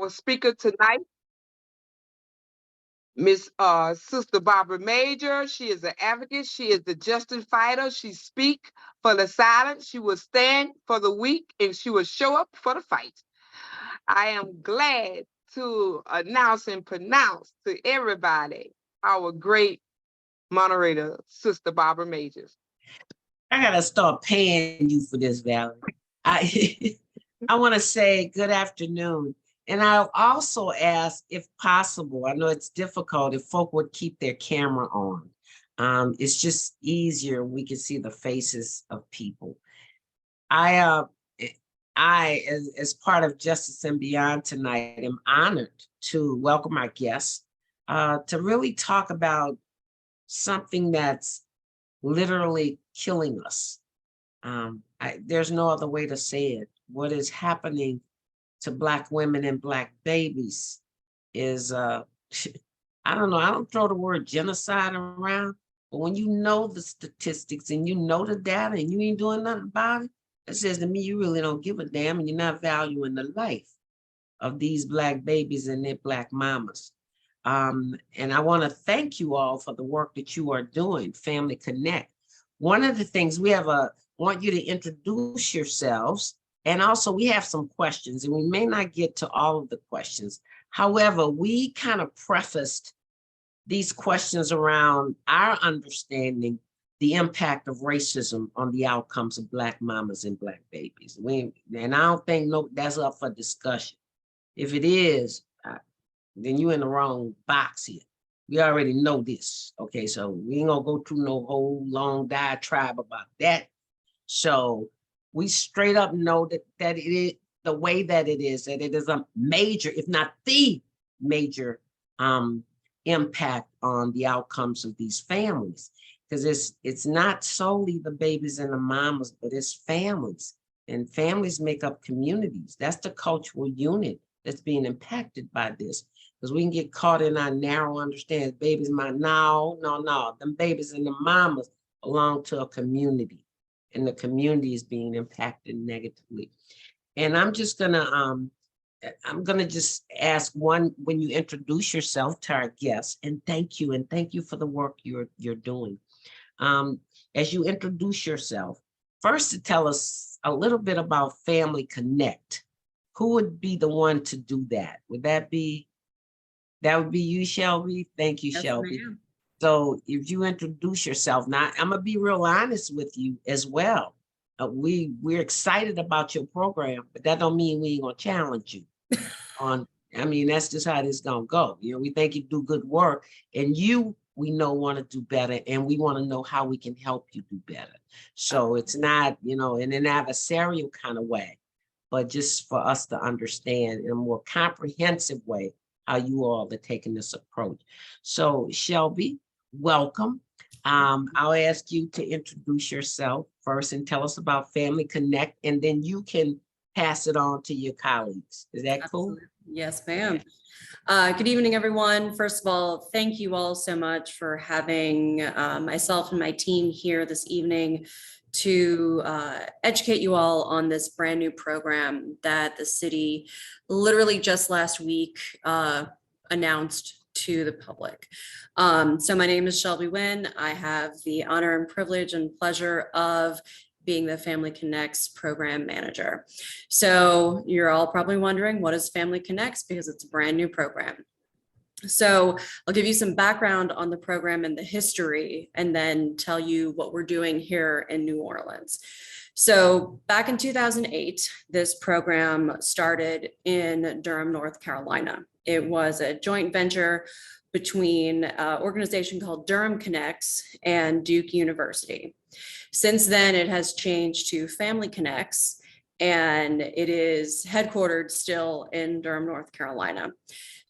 Our speaker tonight, Miss Sister Barbara Major. She is an advocate. She is the justice fighter. She speak for the silent. She will stand for the weak, and she will show up for the fight. I am glad to announce and pronounce to everybody our great moderator, Sister Barbara Majors. I gotta start paying you for this, Valerie. I I want to say good afternoon. And I'll also ask, if possible, I know it's difficult, if folk would keep their camera on. It's just easier. We can see the faces of people. I, as part of Justice and Beyond tonight, am honored to welcome our guests to really talk about something that's literally killing us. There's no other way to say it. What is happening to Black women and Black babies is, I don't know, I don't throw the word genocide around, but when you know the statistics and you know the data and you ain't doing nothing about it, it says to me, you really don't give a damn and you're not valuing the life of these Black babies and their Black mamas. And I want to thank you all for the work that you are doing, Family Connect. One of the things want you to introduce yourselves. And also we have some questions and we may not get to all of the questions. However, we kind of prefaced these questions around our understanding the impact of racism on the outcomes of Black mamas and Black babies. And I don't think that's up for discussion. If it is, then you're in the wrong box here. We already know this. Okay, so we ain't gonna go through no whole long diatribe about that. So we straight up know that it is the way that it is a major, if not the major impact on the outcomes of these families. Because it's not solely the babies and the mamas, but it's families. And families make up communities. That's the cultural unit that's being impacted by this. Because we can get caught in our narrow understanding. Babies, no. Them babies and the mamas belong to a community. And the community is being impacted negatively. And I'm just gonna just ask one, when you introduce yourself to our guests, and thank you for the work you're doing. As you introduce yourself, first to tell us a little bit about Family Connect. Who would be the one to do that? That would be you, Shelby? Thank you, yes, Shelby. So if you introduce yourself, now I'm gonna be real honest with you as well. We're excited about your program, but that don't mean we ain't gonna challenge you on. I mean, that's just how this gonna go. You know, we think you do good work, and we know want to do better, and we want to know how we can help you do better. So it's not, in an adversarial kind of way, but just for us to understand in a more comprehensive way how you all are taking this approach. So Shelby, welcome. I'll ask you to introduce yourself first and tell us about Family Connect, and then you can pass it on to your colleagues. Is that cool? Yes, ma'am. Good evening, everyone. First of all, thank you all so much for having myself and my team here this evening to educate you all on this brand new program that the city literally just last week announced to the public. So my name is Shelby Wynne. I have the honor and privilege and pleasure of being the Family Connects program manager. So you're all probably wondering, what is Family Connects? Because it's a brand new program. So I'll give you some background on the program and the history, and then tell you what we're doing here in New Orleans. So back in 2008, this program started in Durham, North Carolina. It was a joint venture between an organization called Durham Connects and Duke University. Since then, it has changed to Family Connects, and it is headquartered still in Durham, North Carolina.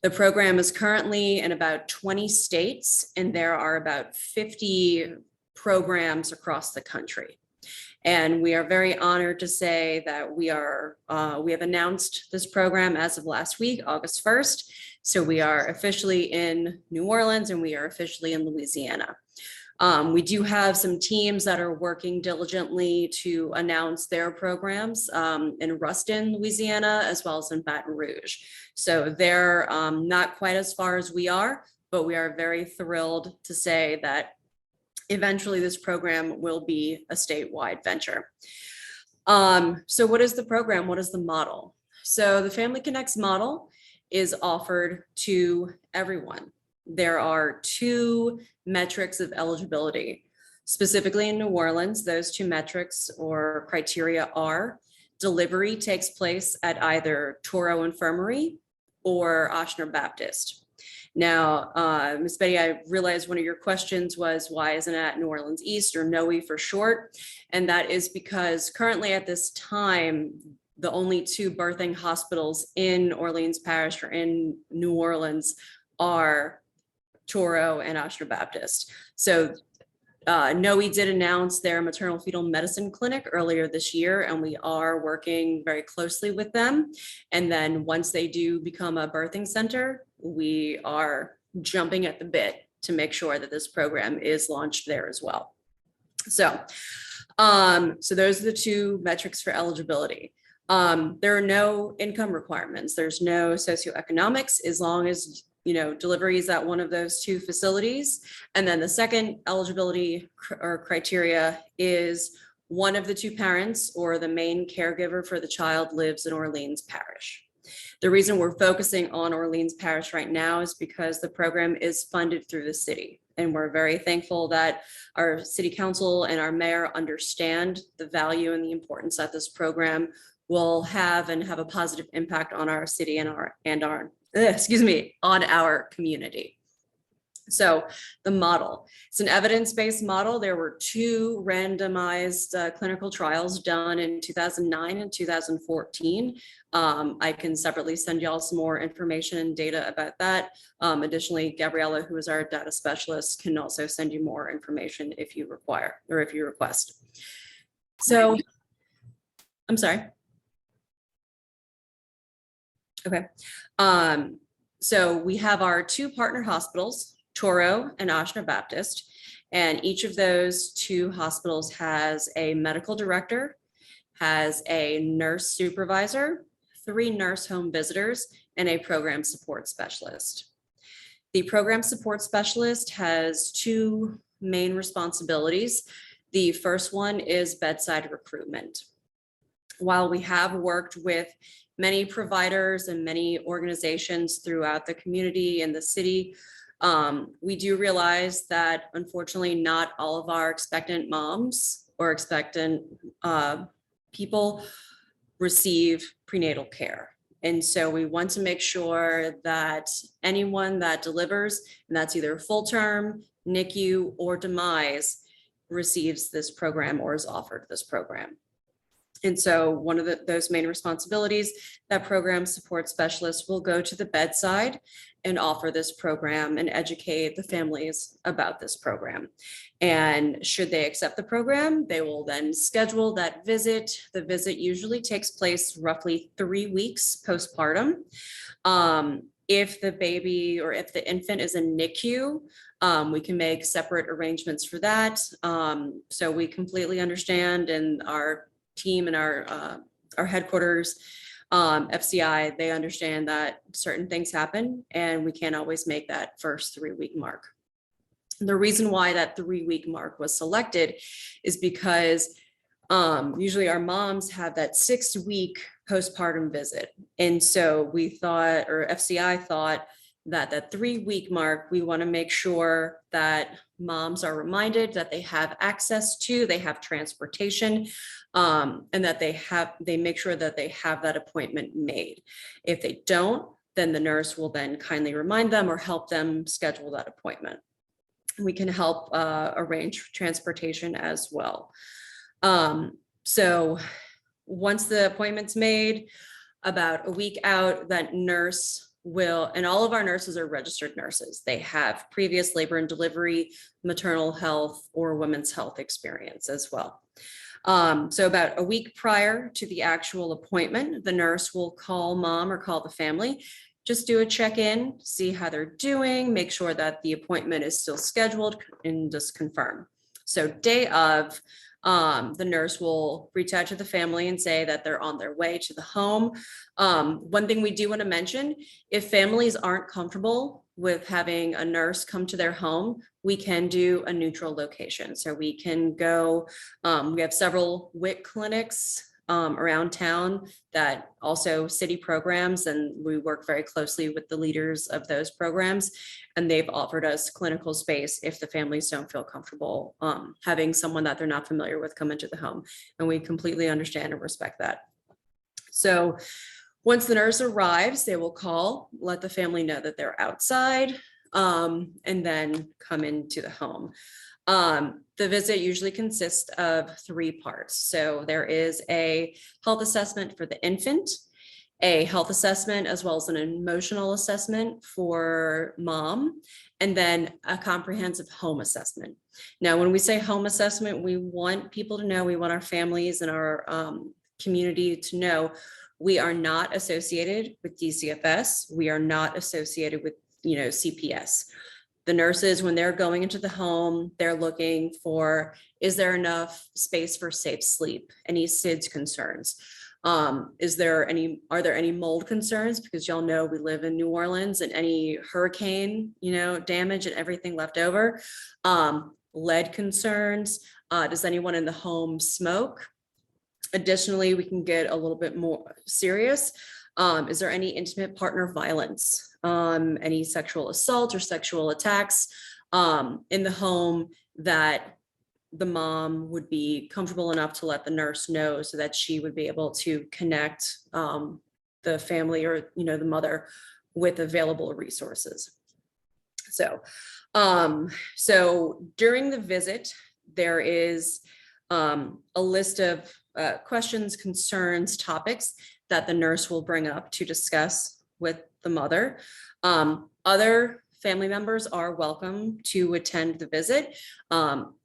The program is currently in about 20 states, and there are about 50 programs across the country. And we are very honored to say that we have announced this program as of last week, August 1st. So we are officially in New Orleans and we are officially in Louisiana. We do have some teams that are working diligently to announce their programs in Ruston, Louisiana, as well as in Baton Rouge. So they're not quite as far as we are, but we are very thrilled to say that eventually this program will be a statewide venture. So what is the program? What is the model? So the Family Connects model is offered to everyone. There are 2 metrics of eligibility. Specifically in New Orleans, those 2 metrics or criteria are: delivery takes place at either Toro Infirmary or Ochsner Baptist. Now, Ms. Betty, I realized one of your questions was, why isn't it at New Orleans East, or NOE for short? And that is because currently at this time, the only 2 birthing hospitals in Orleans Parish or in New Orleans are Toro and Ochsner Baptist. So NOE did announce their maternal fetal medicine clinic earlier this year, and we are working very closely with them. And then once they do become a birthing center, we are jumping at the bit to make sure that this program is launched there as well. So those are the 2 metrics for eligibility. There are no income requirements. There's no socioeconomics, as long as delivery is at one of those 2 facilities. And then the second eligibility or criteria is one of the 2 parents or the main caregiver for the child lives in Orleans Parish. The reason we're focusing on Orleans Parish right now is because the program is funded through the city. And we're very thankful that our city council and our mayor understand the value and the importance that this program will have and have a positive impact on our city and on our community. So the model, it's an evidence-based model. There were 2 randomized clinical trials done in 2009 and 2014. I can separately send y'all some more information and data about that. Additionally, Gabriela, who is our data specialist, can also send you more information if you require or if you request. So, I'm sorry. Okay. So we have our 2 partner hospitals, Toro and Ochsner Baptist, and each of those 2 hospitals has a medical director, has a nurse supervisor, 3 nurse home visitors, and a program support specialist. The program support specialist has 2 main responsibilities. The first one is bedside recruitment. While we have worked with many providers and many organizations throughout the community and the city, we do realize that unfortunately not all of our expectant moms or expectant people receive prenatal care. And so we want to make sure that anyone that delivers, and that's either full term, NICU, or demise, receives this program or is offered this program. And so one of those main responsibilities, that program support specialist will go to the bedside and offer this program and educate the families about this program. And should they accept the program, they will then schedule that visit. The visit usually takes place roughly 3 weeks postpartum. If the baby or if the infant is in NICU, we can make separate arrangements for that. So we completely understand, and our team and our headquarters, FCI, they understand that certain things happen and we can't always make that first 3-week mark. The reason why that 3-week mark was selected is because usually our moms have that 6-week postpartum visit. And so we thought, or FCI thought, that 3-week mark, we want to make sure that moms are reminded that they have access to, they have transportation, and that they make sure that they have that appointment made. If they don't, then the nurse will then kindly remind them or help them schedule that appointment. We can help arrange transportation as well. So once the appointment's made, about a week out, that nurse will, and all of our nurses are registered nurses. They have previous labor and delivery, maternal health, or women's health experience as well. So about a week prior to the actual appointment, the nurse will call mom or call the family just do a check-in, see how they're doing, make sure that the appointment is still scheduled, and just confirm. So day of, the nurse will reach out to the family and say that they're on their way to the home. One thing we do want to mention, if families aren't comfortable with having a nurse come to their home, we can do a neutral location. So we can go, we have several WIC clinics around town that also city programs, and we work very closely with the leaders of those programs, and they've offered us clinical space if the families don't feel comfortable having someone that they're not familiar with come into the home, and we completely understand and respect that. So once the nurse arrives, they will call, let the family know that they're outside, and then come into the home. The visit usually consists of 3 parts. So there is a health assessment for the infant, a health assessment, as well as an emotional assessment for mom, and then a comprehensive home assessment. Now, when we say home assessment, we want people to know, we want our families and our community to know we are not associated with DCFS. We are not associated with, CPS. The nurses, when they're going into the home, they're looking for, is there enough space for safe sleep? Any SIDS concerns? Are there any mold concerns? Because y'all know we live in New Orleans, and any hurricane, damage and everything left over. Lead concerns. Does anyone in the home smoke? Additionally, we can get a little bit more serious. Is there any intimate partner violence? Any sexual assault or sexual attacks in the home that the mom would be comfortable enough to let the nurse know, so that she would be able to connect the family or the mother with available resources. So during the visit, there is a list of questions, concerns, topics that the nurse will bring up to discuss with the mother. Other family members are welcome to attend the visit.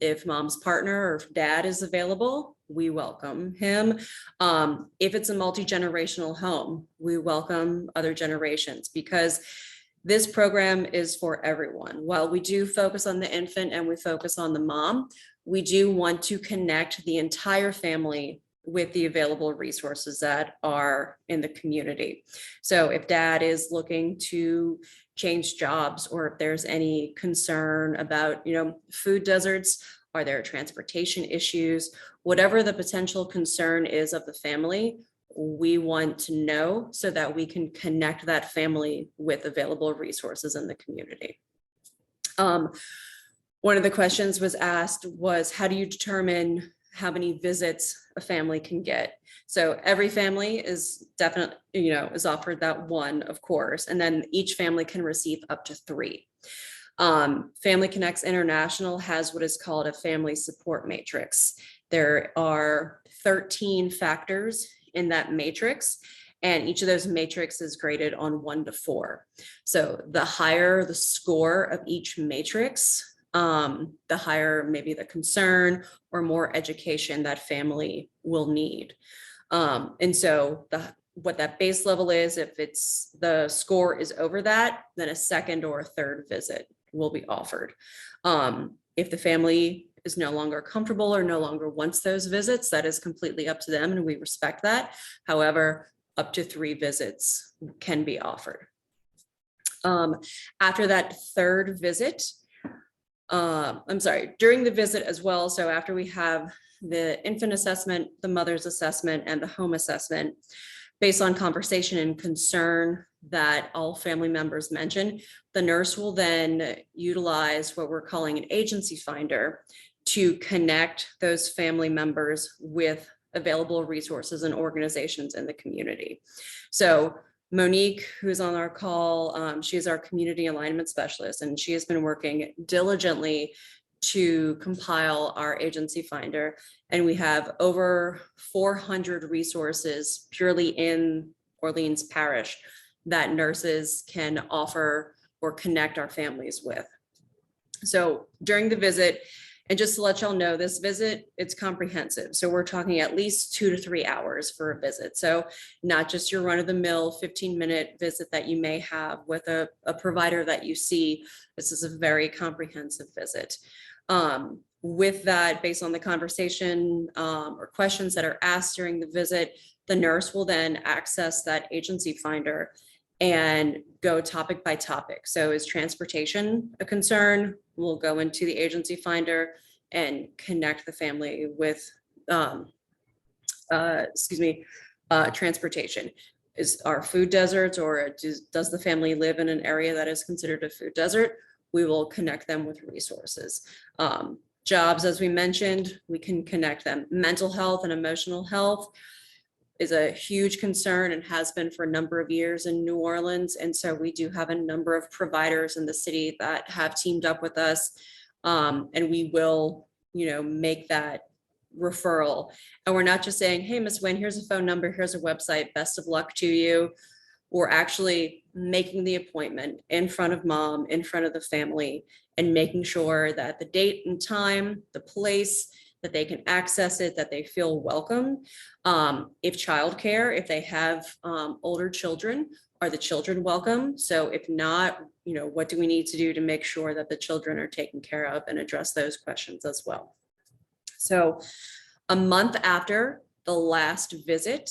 If mom's partner or if dad is available, we welcome him. If it's a multi-generational home, we welcome other generations, because this program is for everyone. While we do focus on the infant and we focus on the mom, we do want to connect the entire family with the available resources that are in the community. So if dad is looking to change jobs, or if there's any concern about, food deserts, are there transportation issues, whatever the potential concern is of the family, we want to know so that we can connect that family with available resources in the community. One of the questions was asked was, how do you determine how many visits a family can get? So every family is definitely, is offered that one, of course, and then each family can receive up to 3. Family Connects International has what is called a family support matrix. There are 13 factors in that matrix, and each of those matrix is graded on 1 to 4. So the higher the score of each matrix, the higher maybe the concern or more education that family will need. And so what that base level is, if the score is over that, then a second or a third visit will be offered. If the family is no longer comfortable or no longer wants those visits, that is completely up to them, and we respect that. However, up to 3 visits can be offered. After that third visit, during the visit as well, so after we have the infant assessment, the mother's assessment, and the home assessment, based on conversation and concern that all family members mention, the nurse will then utilize what we're calling an agency finder to connect those family members with available resources and organizations in the community. So Monique, who's on our call, she is our community alignment specialist, and she has been working diligently to compile our agency finder. And we have over 400 resources purely in Orleans Parish that nurses can offer or connect our families with. So during the visit, And just to let y'all know, this visit, it's comprehensive. So we're talking at least 2 to 3 hours for a visit. So not just your run-of-the-mill 15-minute visit that you may have with a provider that you see. This is a very comprehensive visit. With that, based on the conversation or questions that are asked during the visit, the nurse will then access that agency finder and go topic by topic. So is transportation a concern? We'll go into the agency finder and connect the family with, transportation. Is our food deserts, or does the family live in an area that is considered a food desert? We will connect them with resources. Jobs, as we mentioned, we can connect them. Mental health and emotional health is a huge concern and has been for a number of years in New Orleans. And so we do have a number of providers in the city that have teamed up with us. And we will, make that referral. And we're not just saying, hey, Ms. Wynne, here's a phone number, here's a website, best of luck to you. We're actually making the appointment in front of mom, in front of the family, and making sure that the date and time, the place, that they can access it, that they feel welcome. If childcare, if they have older children, are the children welcome? So if not, what do we need to do to make sure that the children are taken care of, and address those questions as well. So a month after the last visit,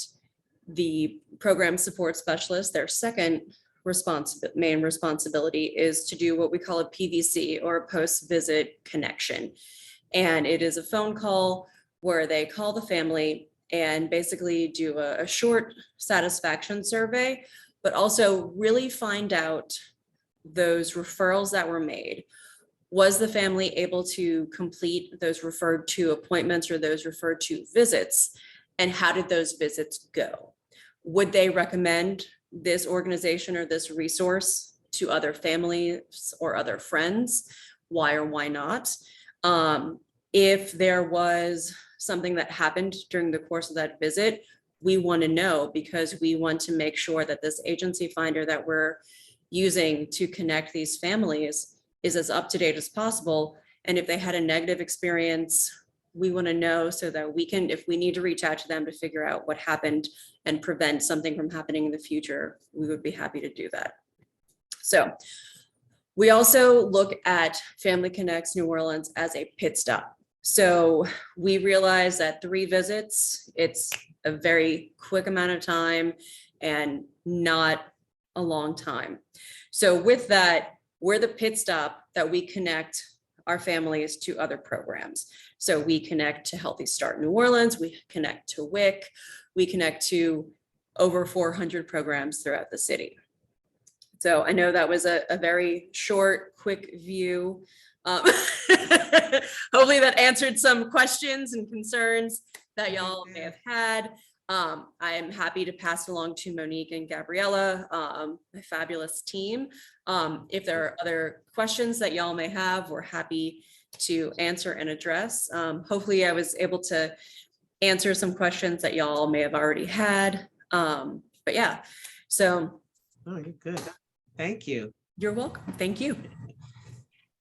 the program support specialist, their second main responsibility is to do what we call a PVC, or a post-visit connection. And it is a phone call where they call the family and basically do a short satisfaction survey, but also really find out those referrals that were made. Was the family able to complete those referred to appointments or those referred to visits? And how did those visits go? Would they recommend this organization or this resource to other families or other friends? Why or why not? If there was something that happened during the course of that visit, we want to know, because we want to make sure that this agency finder that we're using to connect these families is as up to date as possible. And if they had a negative experience, we want to know so that we can, if we need to reach out to them to figure out what happened and prevent something from happening in the future, we would be happy to do that. So we also look at Family Connects New Orleans as a pit stop. So we realize that 3 visits, it's a very quick amount of time and not a long time. So with that, we're the pit stop that we connect our families to other programs. So we connect to Healthy Start New Orleans, we connect to WIC, we connect to over 400 programs throughout the city. So I know that was a very short, quick view. Hopefully that answered some questions and concerns that y'all may have had. I am happy to pass along to Monique and Gabriela, my fabulous team. If there are other questions that y'all may have, we're happy to answer and address. Hopefully I was able to answer some questions that y'all may have already had. But yeah, so. Oh, you're good. Thank you. You're welcome. Thank you.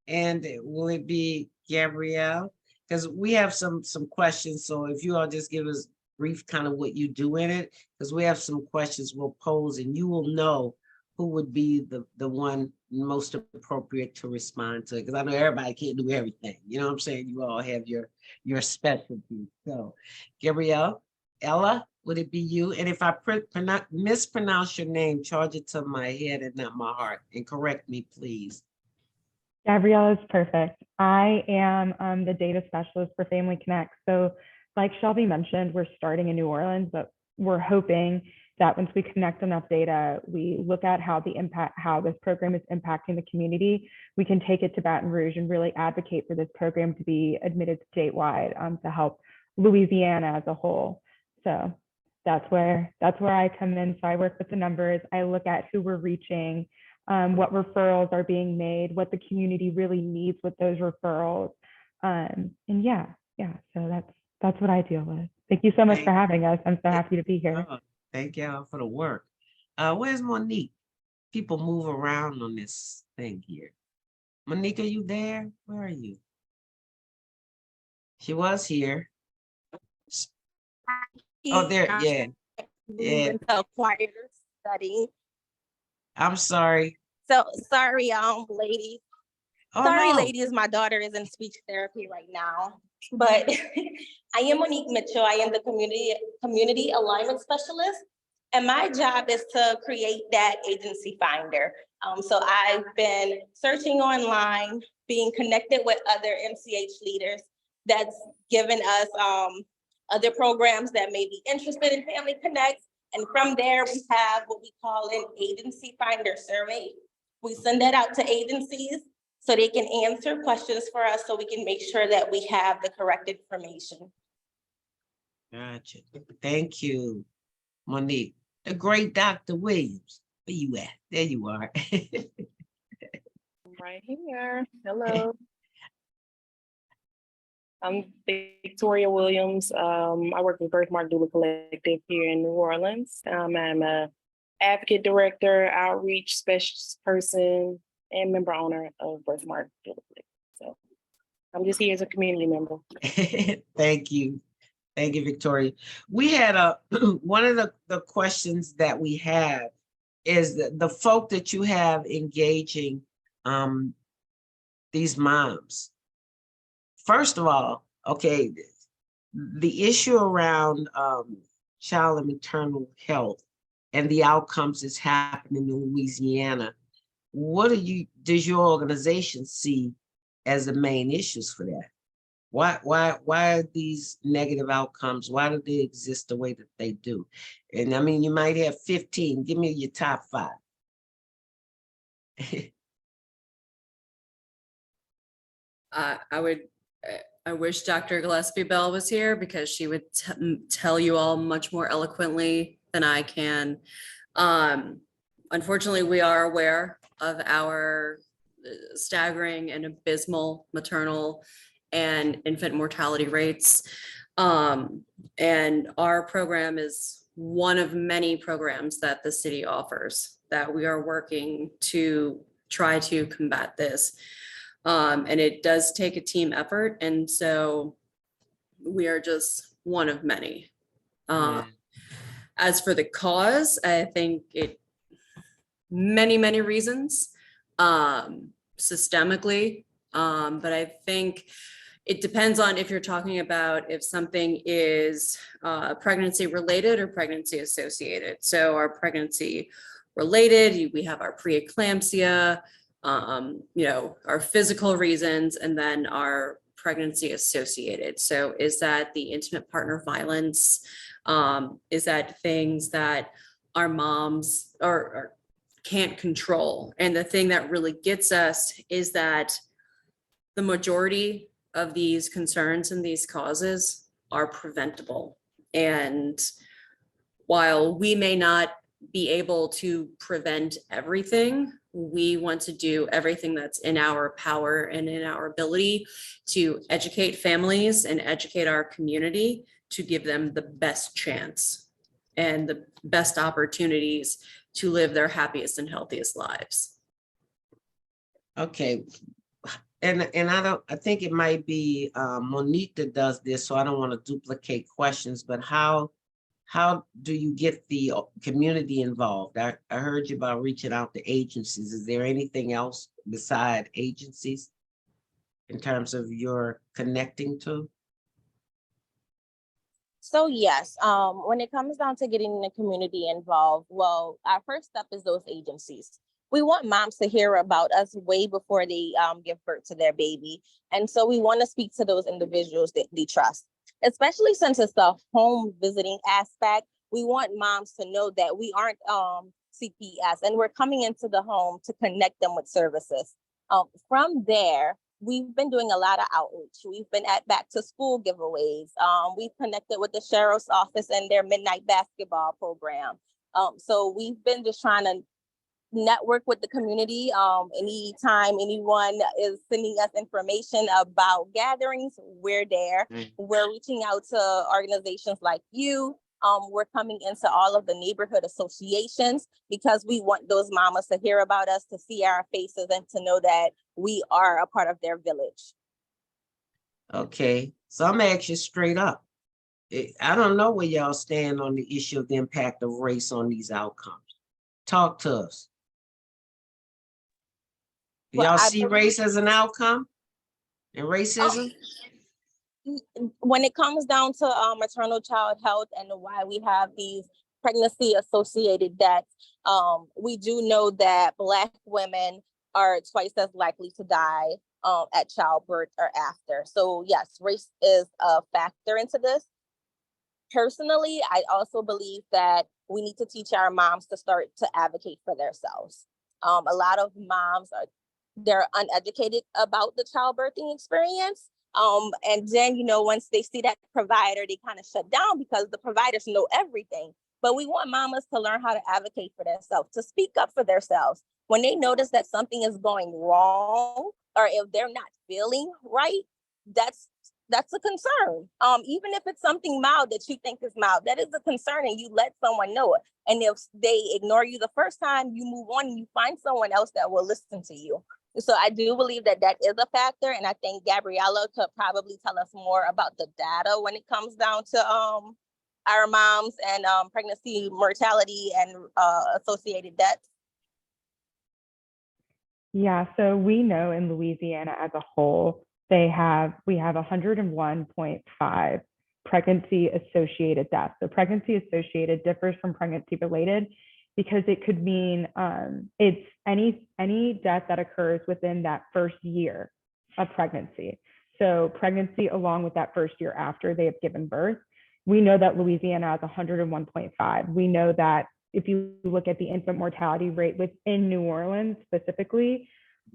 And will it be Gabrielle? Because we have some questions. So if you all just give us brief kind of what you do in it, because we have some questions we'll pose, and you will know who would be the one most appropriate to respond to. Because I know everybody can't do everything. You know what I'm saying? You all have your specialty. So Gabrielle, Ella, would it be you? And if I mispronounce your name, charge it to my head and not my heart. And correct me, please. Gabriela is perfect. I am the data specialist for Family Connect. So like Shelby mentioned, we're starting in New Orleans, but we're hoping that once we connect enough data, we look at how this program is impacting the community, we can take it to Baton Rouge and really advocate for this program to be admitted statewide to help Louisiana as a whole. So that's where I come in. So I work with the numbers. I look at who we're reaching, what referrals are being made, what the community really needs with those referrals. And yeah, so that's what I deal with. Thank you so much for having us. I'm so happy to be here. Thank y'all for the work. Where's Monique? People move around on this thing here. Monique, are you there? Where are you? She was here. Oh, there, yeah. Yeah. Into a quieter study. I'm sorry. So sorry, ladies. Oh, Sorry, no. ladies, my daughter is in speech therapy right now. But I am Monique Mitchell. I am the community alignment specialist. And my job is to create that agency finder. So I've been searching online, being connected with other MCH leaders that's given us other programs that may be interested in Family Connect. And from there, we have what we call an agency finder survey. We send that out to agencies so they can answer questions for us so we can make sure that we have the correct information. Gotcha. Thank you, Monique. The great Dr. Williams. Where you at? There you are. Right here. Hello. I'm Victoria Williams. I work with Birthmark Doula Collective here in New Orleans. I'm a advocate director, outreach specialist person, and member owner of Birthmark Doula Collective. So I'm just here as a community member. Thank you. Thank you, Victoria. We had one of the questions that we have is the folk that you have engaging these moms. First of all, okay, the issue around child and maternal health and the outcomes that's happening in Louisiana, what does your organization see as the main issues for that? Why are these negative outcomes? Why do they exist the way that they do? And I mean, you might have 15. Give me your top 5. I wish Dr. Gillespie Bell was here because she would tell you all much more eloquently than I can. Unfortunately, we are aware of our staggering and abysmal maternal and infant mortality rates. And our program is one of many programs that the city offers that we are working to try to combat this. And it does take a team effort. And so we are just one of many. As for the cause, I think many reasons, systemically, but I think it depends on if you're talking about if something is pregnancy related or pregnancy associated. So our pregnancy related, we have our preeclampsia, our physical reasons, and then our pregnancy associated. So is that the intimate partner violence? Is that things that our moms or can't control? And the thing that really gets us is that the majority of these concerns and these causes are preventable. And while we may not be able to prevent everything, we want to do everything that's in our power and in our ability to educate families and educate our community to give them the best chance and the best opportunities to live their happiest and healthiest lives. Okay. And I think it might be Monique that does this, so I don't want to duplicate questions, but how do you get the community involved? I heard you about reaching out to agencies. Is there anything else beside agencies in terms of your connecting to? So yes, when it comes down to getting the community involved, well, our first step is those agencies. We want moms to hear about us way before they give birth to their baby. And so we want to speak to those individuals that they trust, especially since it's the home visiting aspect. We want moms to know that we aren't CPS and we're coming into the home to connect them with services. From there, we've been doing a lot of outreach. We've been at back to school giveaways. We've connected with the sheriff's office and their midnight basketball program. So we've been just trying to network with the community. Anytime anyone is sending us information about gatherings, we're there. We're reaching out to organizations like you. We're coming into all of the neighborhood associations because we want those mamas to hear about us, to see our faces, and to know that we are a part of their village. Okay, So I'm asking you straight up. I don't know where y'all stand on the issue of the impact of race on these outcomes. Talk to us. Well, Y'all I see believe- race as an outcome and racism? When it comes down to maternal child health and why we have these pregnancy associated deaths, we do know that Black women are twice as likely to die at childbirth or after. So yes, race is a factor into this. Personally, I also believe that we need to teach our moms to start to advocate for themselves. A lot of moms they're uneducated about the childbirthing experience. And then, once they see that provider, they kind of shut down because the providers know everything. But we want mamas to learn how to advocate for themselves, to speak up for themselves. When they notice that something is going wrong, or if they're not feeling right, that's a concern. Even if it's something mild that you think is mild, that is a concern, and you let someone know it. And if they ignore you the first time, you move on and you find someone else that will listen to you. So I do believe that is a factor, and I think Gabriela could probably tell us more about the data when it comes down to our moms and pregnancy mortality and associated deaths. Yeah, so we know in Louisiana as a whole, we have 101.5 pregnancy associated deaths. So pregnancy associated differs from pregnancy related because it could mean it's any death that occurs within that first year of pregnancy. So pregnancy along with that first year after they have given birth. We know that Louisiana has 101.5. We know that if you look at the infant mortality rate within New Orleans specifically,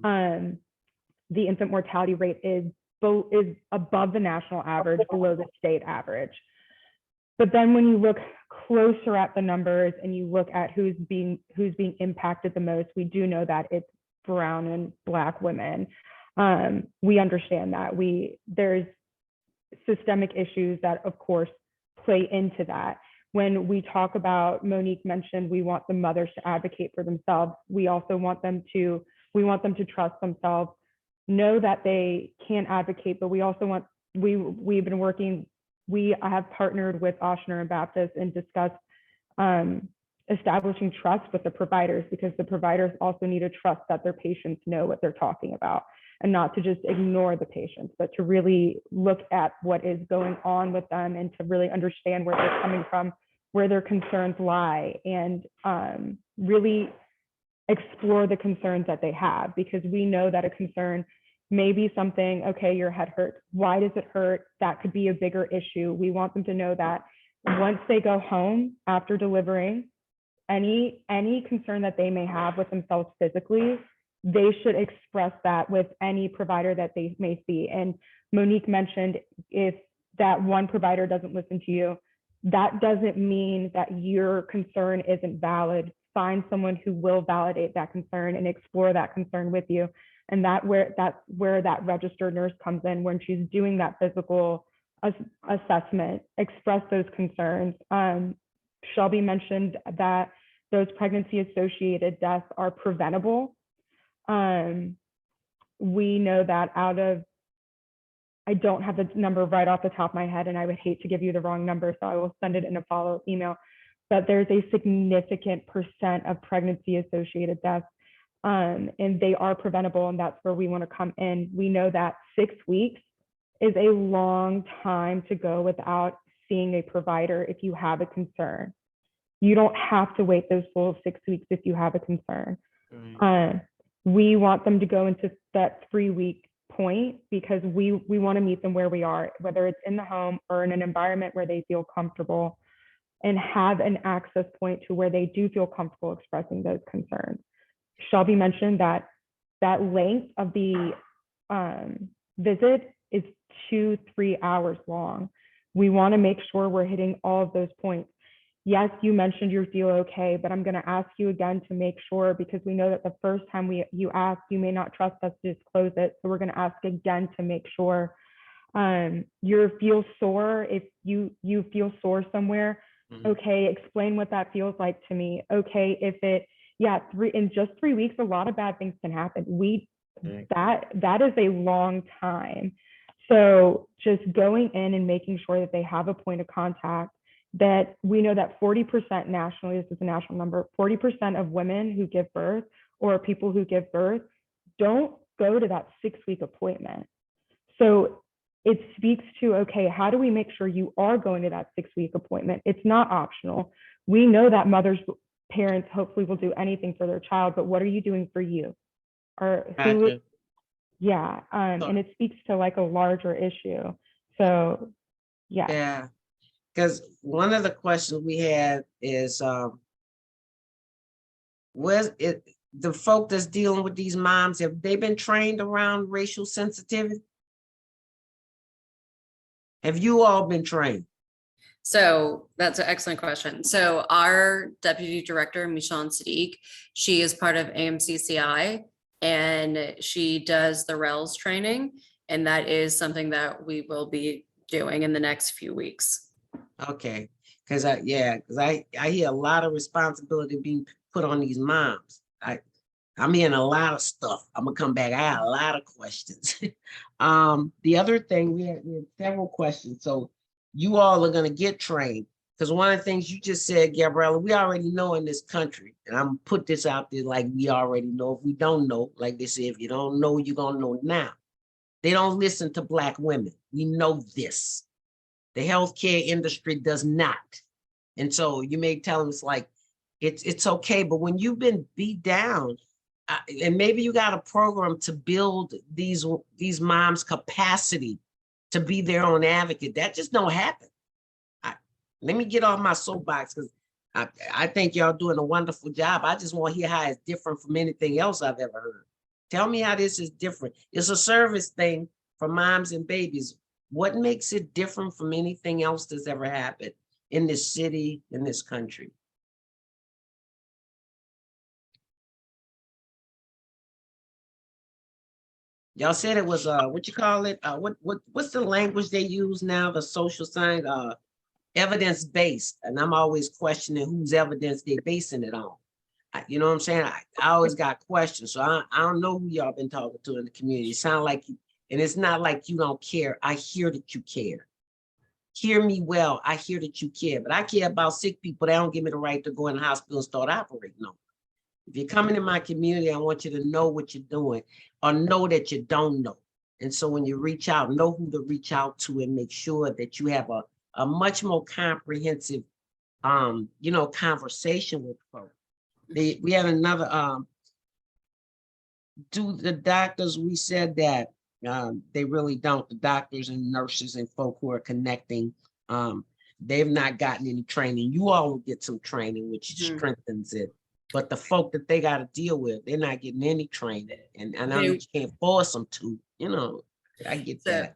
the infant mortality rate is above the national average, below the state average. But then when you look closer at the numbers and you look at who's being impacted the most, we do know that it's Brown and Black women. We understand that there's systemic issues that of course play into that. When we talk about, Monique mentioned, we want the mothers to advocate for themselves. We also want them to trust themselves, know that they can advocate, but we also want, we've been working, I have partnered with Ochsner and Baptist and discussed establishing trust with the providers, because the providers also need to trust that their patients know what they're talking about, and not to just ignore the patients, but to really look at what is going on with them and to really understand where they're coming from, where their concerns lie, and really explore the concerns that they have, because we know that a concern may be something, okay, your head hurts. Why does it hurt? That could be a bigger issue. We want them to know that once they go home after delivering, any concern that they may have with themselves physically, they should express that with any provider that they may see. And Monique mentioned, if that one provider doesn't listen to you, that doesn't mean that your concern isn't valid. Find someone who will validate that concern and explore that concern with you. And that's where that registered nurse comes in when she's doing that physical assessment. Express those concerns. Shelby mentioned that those pregnancy-associated deaths are preventable. We know that I don't have the number right off the top of my head, and I would hate to give you the wrong number, so I will send it in a follow-up email. But there's a significant % of pregnancy-associated deaths, and they are preventable, and that's where we want to come in. We know that 6 weeks is a long time to go without seeing a provider if you have a concern. You don't have to wait those full 6 weeks if you have a concern. We want them to go into that 3-week point because we want to meet them where we are, whether it's in the home or in an environment where they feel comfortable, and have an access point to where they do feel comfortable expressing those concerns. Shelby mentioned that length of the visit is 2-3 hours long. We want to make sure we're hitting all of those points. Yes, you mentioned you feel okay, but I'm going to ask you again to make sure, because we know that the first time you ask, you may not trust us to disclose it. So we're going to ask again to make sure. You feel sore. If you feel sore somewhere, okay, explain what that feels like to me. Okay, in just 3 weeks, a lot of bad things can happen. That is a long time. So just going in and making sure that they have a point of contact, that we know that 40% nationally, this is a national number, 40% of women who give birth or people who give birth don't go to that 6-week appointment. So it speaks to, okay, how do we make sure you are going to that 6-week appointment? It's not optional. We know that parents hopefully will do anything for their child, but what are you doing for you? Or who, Gotcha. yeah, and it speaks to like a larger issue. So, yeah. Yeah, because one of the questions we had is, was it the folk that's dealing with these moms, have they been trained around racial sensitivity? Have you all been trained? So that's an excellent question. So our deputy director, Michonne Sadiq, she is part of AMCCI and she does the RELS training. And that is something that we will be doing in the next few weeks. Okay, because I hear a lot of responsibility being put on these moms. I'm hearing a lot of stuff. I'm gonna come back. I got a lot of questions. The other thing, we had several questions. So you all are gonna get trained, because one of the things you just said, Gabriela, we already know in this country, and I'm gonna put this out there like we already know. If we don't know, like they say, if you don't know, you're gonna know now. They don't listen to Black women. We know this. The healthcare industry does not. And so you may tell them it's like, it's okay, but when you've been beat down, and maybe you got a program to build these moms' capacity to be their own advocate, that just don't happen. Let me get off my soapbox, because I think y'all doing a wonderful job. I just want to hear how it's different from anything else I've ever heard. Tell me how this is different. It's a service thing for moms and babies. What makes it different from anything else that's ever happened in this city, in this country? Y'all said it was what you call it? What's the language they use now? The social science, evidence-based. And I'm always questioning whose evidence they're basing it on. You know what I'm saying? I always got questions. So I don't know who y'all been talking to in the community. It sound like you, and it's not like you don't care. I hear that you care. Hear me well. I hear that you care, but I care about sick people. They don't give me the right to go in the hospital and start operating on. If you're coming in my community, I want you to know what you're doing, or know that you don't know. And so when you reach out, know who to reach out to, and make sure that you have a much more comprehensive, conversation with folks. We had another, do the doctors, we said that they really don't, the doctors and nurses and folk who are connecting, they've not gotten any training. You all will get some training, which strengthens it. But the folk that they got to deal with, they're not getting any training. And I know you can't force them to, I get that.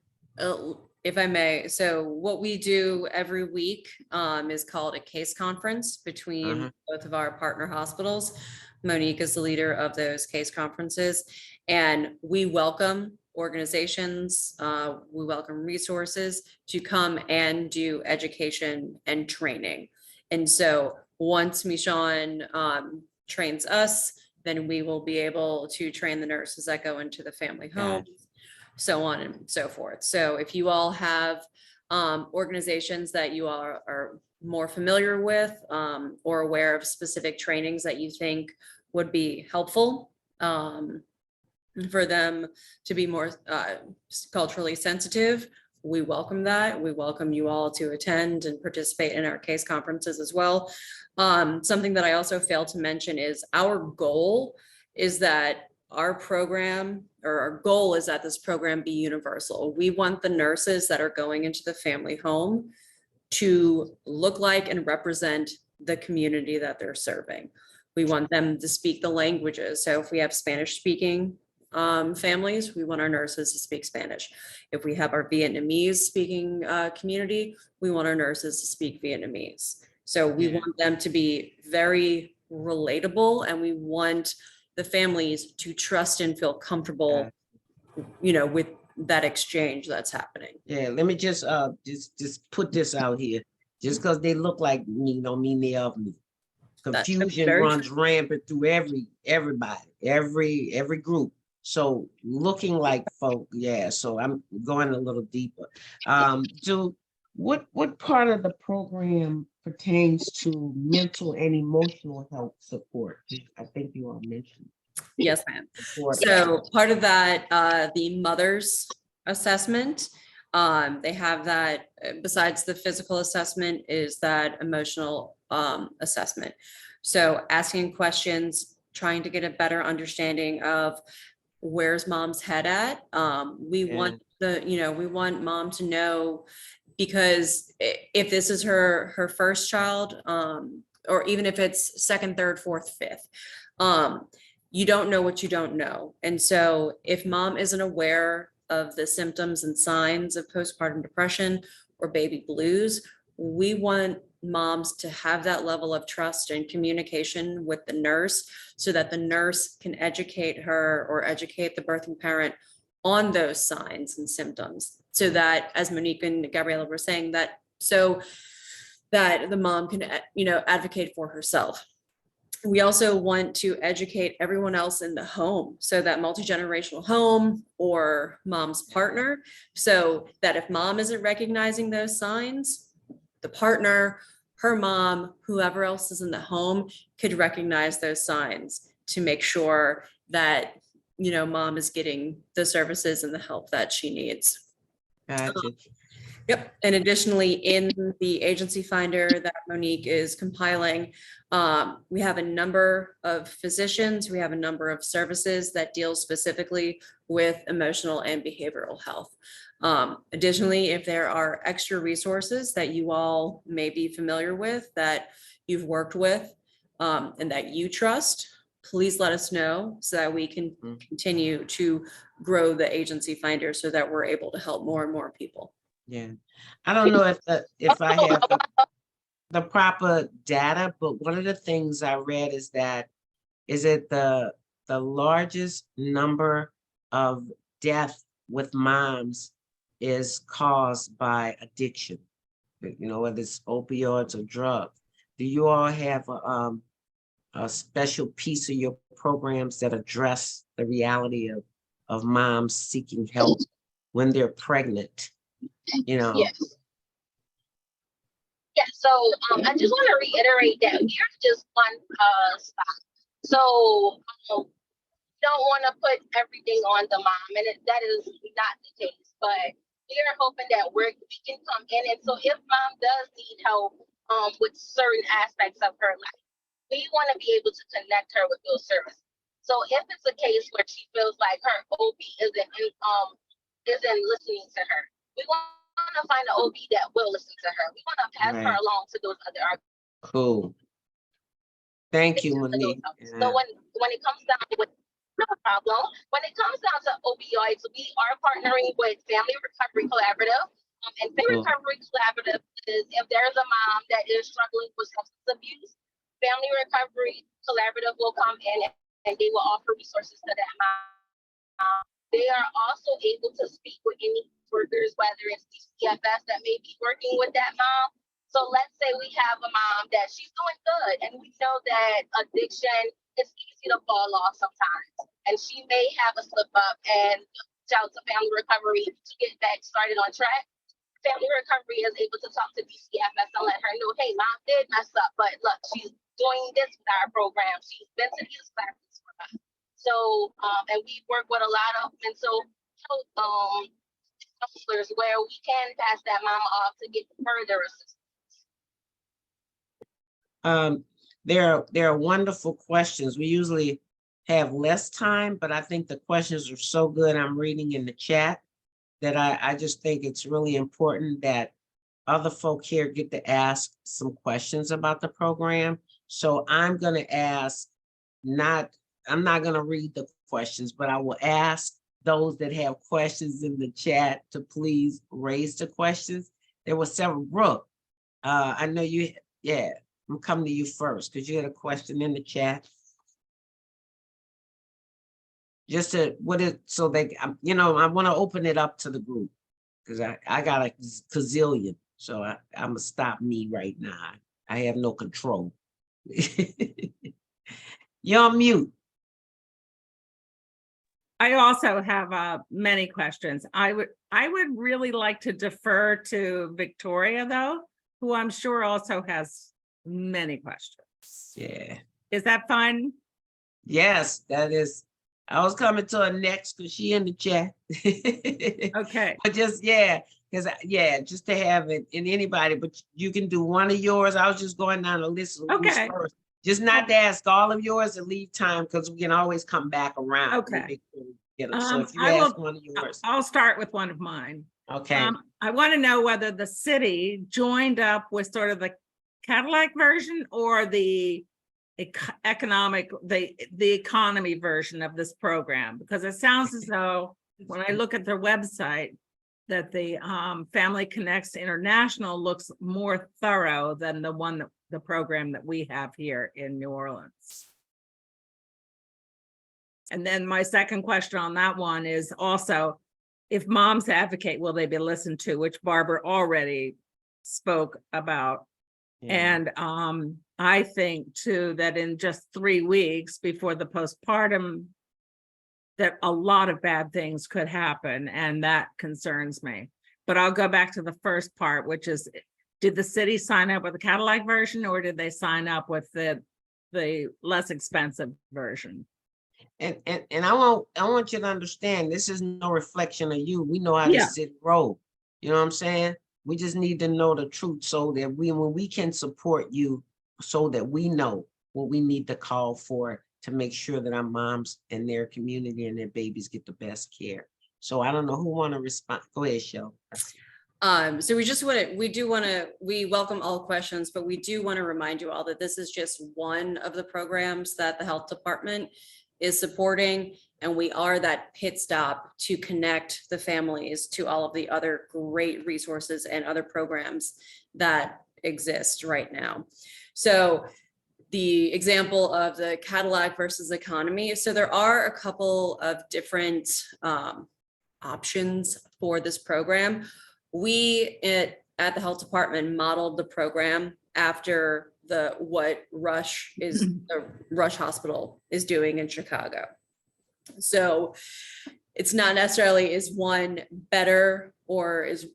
If I may, so what we do every week is called a case conference between both of our partner hospitals. Monique is the leader of those case conferences, and we welcome organizations, we welcome resources to come and do education and training. And so once Michonne trains us, then we will be able to train the nurses that go into the family home, so on and so forth. So if you all have organizations that you are more familiar with or aware of specific trainings that you think would be helpful for them to be more culturally sensitive, we welcome that. We welcome you all to attend and participate in our case conferences as well. Something that I also failed to mention is our goal is that our program, or our goal is that this program be universal. We want the nurses that are going into the family home to look like and represent the community that they're serving. We want them to speak the languages. So if we have Spanish speaking families, we want our nurses to speak Spanish. If we have our Vietnamese speaking community, we want our nurses to speak Vietnamese. So we want them to be very relatable, and we want the families to trust and feel comfortable, with that exchange that's happening. Yeah, let me just put this out here. Just because they look like me don't mean they of me. Confusion runs rampant through everybody, every group. So looking like folk, yeah, so I'm going a little deeper. What part of the program pertains to mental and emotional health support? I think you all mentioned. Yes, ma'am. Support. So part of that, the mother's assessment, they have that, besides the physical assessment, is that emotional assessment. So asking questions, trying to get a better understanding of where's mom's head at. We want we want mom to know, because if this is her first child, or even if it's second, third, fourth, fifth, you don't know what you don't know. And so if mom isn't aware of the symptoms and signs of postpartum depression or baby blues, we want moms to have that level of trust and communication with the nurse, so that the nurse can educate her or educate the birthing parent on those signs and symptoms, so that, as Monique and Gabriela were saying, that so that the mom can, advocate for herself. We also want to educate everyone else in the home, so that multi-generational home or mom's partner, so that if mom isn't recognizing those signs, the partner, her mom, whoever else is in the home could recognize those signs to make sure that, mom is getting the services and the help that she needs. Gotcha. Yep. And additionally, in the agency finder that Monique is compiling, we have a number of physicians, we have a number of services that deal specifically with emotional and behavioral health. Additionally, if there are extra resources that you all may be familiar with, that you've worked with, and that you trust, please let us know, so that we can continue to grow the agency finder, so that we're able to help more and more people. Yeah, I don't know if I have the proper data, but one of the things I read is that the largest number of death with moms is caused by addiction, whether it's opioids or drugs. Do you all have a special piece of your programs that address the reality of moms seeking help when they're pregnant? Yes. Yeah, so I just want to reiterate that we're just one stop. So don't want to put everything on the mom, and that is not the case. But we are hoping that we can come in, and so if mom does need help with certain aspects of her life, we want to be able to connect her with those services. So if it's a case where she feels like her OB isn't listening to her, we want to find an OB that will listen to her. We want to pass her along to those other. Cool. Thank you, Monique. So when it comes down with no problem, when it comes down to opioids, we are partnering with Family Recovery Collaborative. And Family Recovery Collaborative is, if there's a mom that is struggling with substance abuse, Family Recovery Collaborative will come in and they will offer resources to that mom. They are also able to speak with any workers, whether it's DCFS that may be working with that mom. So let's say we have a mom that she's doing good, and we know that addiction is easy to fall off sometimes, and she may have a slip up and reach out to Family Recovery to get back started on track. Family Recovery is able to talk to DCFS and let her know, hey, mom did mess up, but look, she's doing this with our program. She's been to these classes for us. So, and we work with a lot of mental health counselors where we can pass that mama off to get further assistance. There are wonderful questions. We usually have less time, but I think the questions are so good. I'm reading in the chat that I just think it's really important that other folk here get to ask some questions about the program. So I'm going to ask, I'm not going to read the questions, but I will ask those that have questions in the chat to please raise the questions. There were several. Brooke, I know you, I'm coming to you first because you had a question in the chat. Just to, so they, I want to open it up to the group because I got a gazillion. So I'm going to stop me right now. I have no control. You're on mute. I also have many questions. I would really like to defer to Victoria, though, who I'm sure also has many questions. Yeah. Is that fine? Yes, that is. I was coming to her next because she in the chat. Okay. But just just to have it in anybody, but you can do one of yours. I was just going down the list of who's Okay. first. Just not to ask all of yours and leave time because we can always come back around. Okay. So if you I ask will, one of yours. I'll start with one of mine. Okay. I want to know whether the city joined up with sort of the Cadillac version or the economy version of this program, because it sounds as though when I look at their website that the Family Connects International looks more thorough than the program that we have here in New Orleans. And then my second question on that one is also, if moms advocate, will they be listened to, which Barbara already spoke about. Yeah. And I think too, that in just 3 weeks before the postpartum, that a lot of bad things could happen, and that concerns me. But I'll go back to the first part, which is, did the city sign up with the Cadillac version, or did they sign up with the less expensive version? And I want you to understand, this is no reflection of you. We know how the city roll. You know what I'm saying? We just need to know the truth so that when we can support you, so that we know what we need to call for to make sure that our moms and their community and their babies get the best care. So I don't know who want to respond. Go ahead, Shelby. So we welcome all questions, but we do want to remind you all that this is just one of the programs that the health department is supporting. And we are that pit stop to connect the families to all of the other great resources and other programs that exist right now. So the example of the Cadillac versus economy. So there are a couple of different options for this program. We at the health department modeled the program after what Rush Hospital is doing in Chicago. So it's not necessarily is one better or is,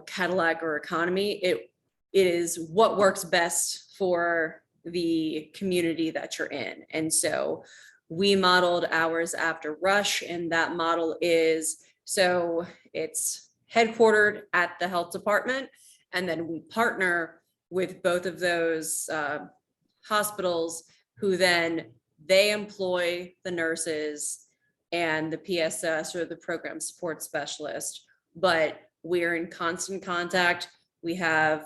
Cadillac or economy. It is what works best for the community that you're in. And so we modeled ours after Rush, and that model is, so it's headquartered at the health department, and then we partner with both of those hospitals, who then they employ the nurses and the PSS, or the program support specialist, but we're in constant contact. We have,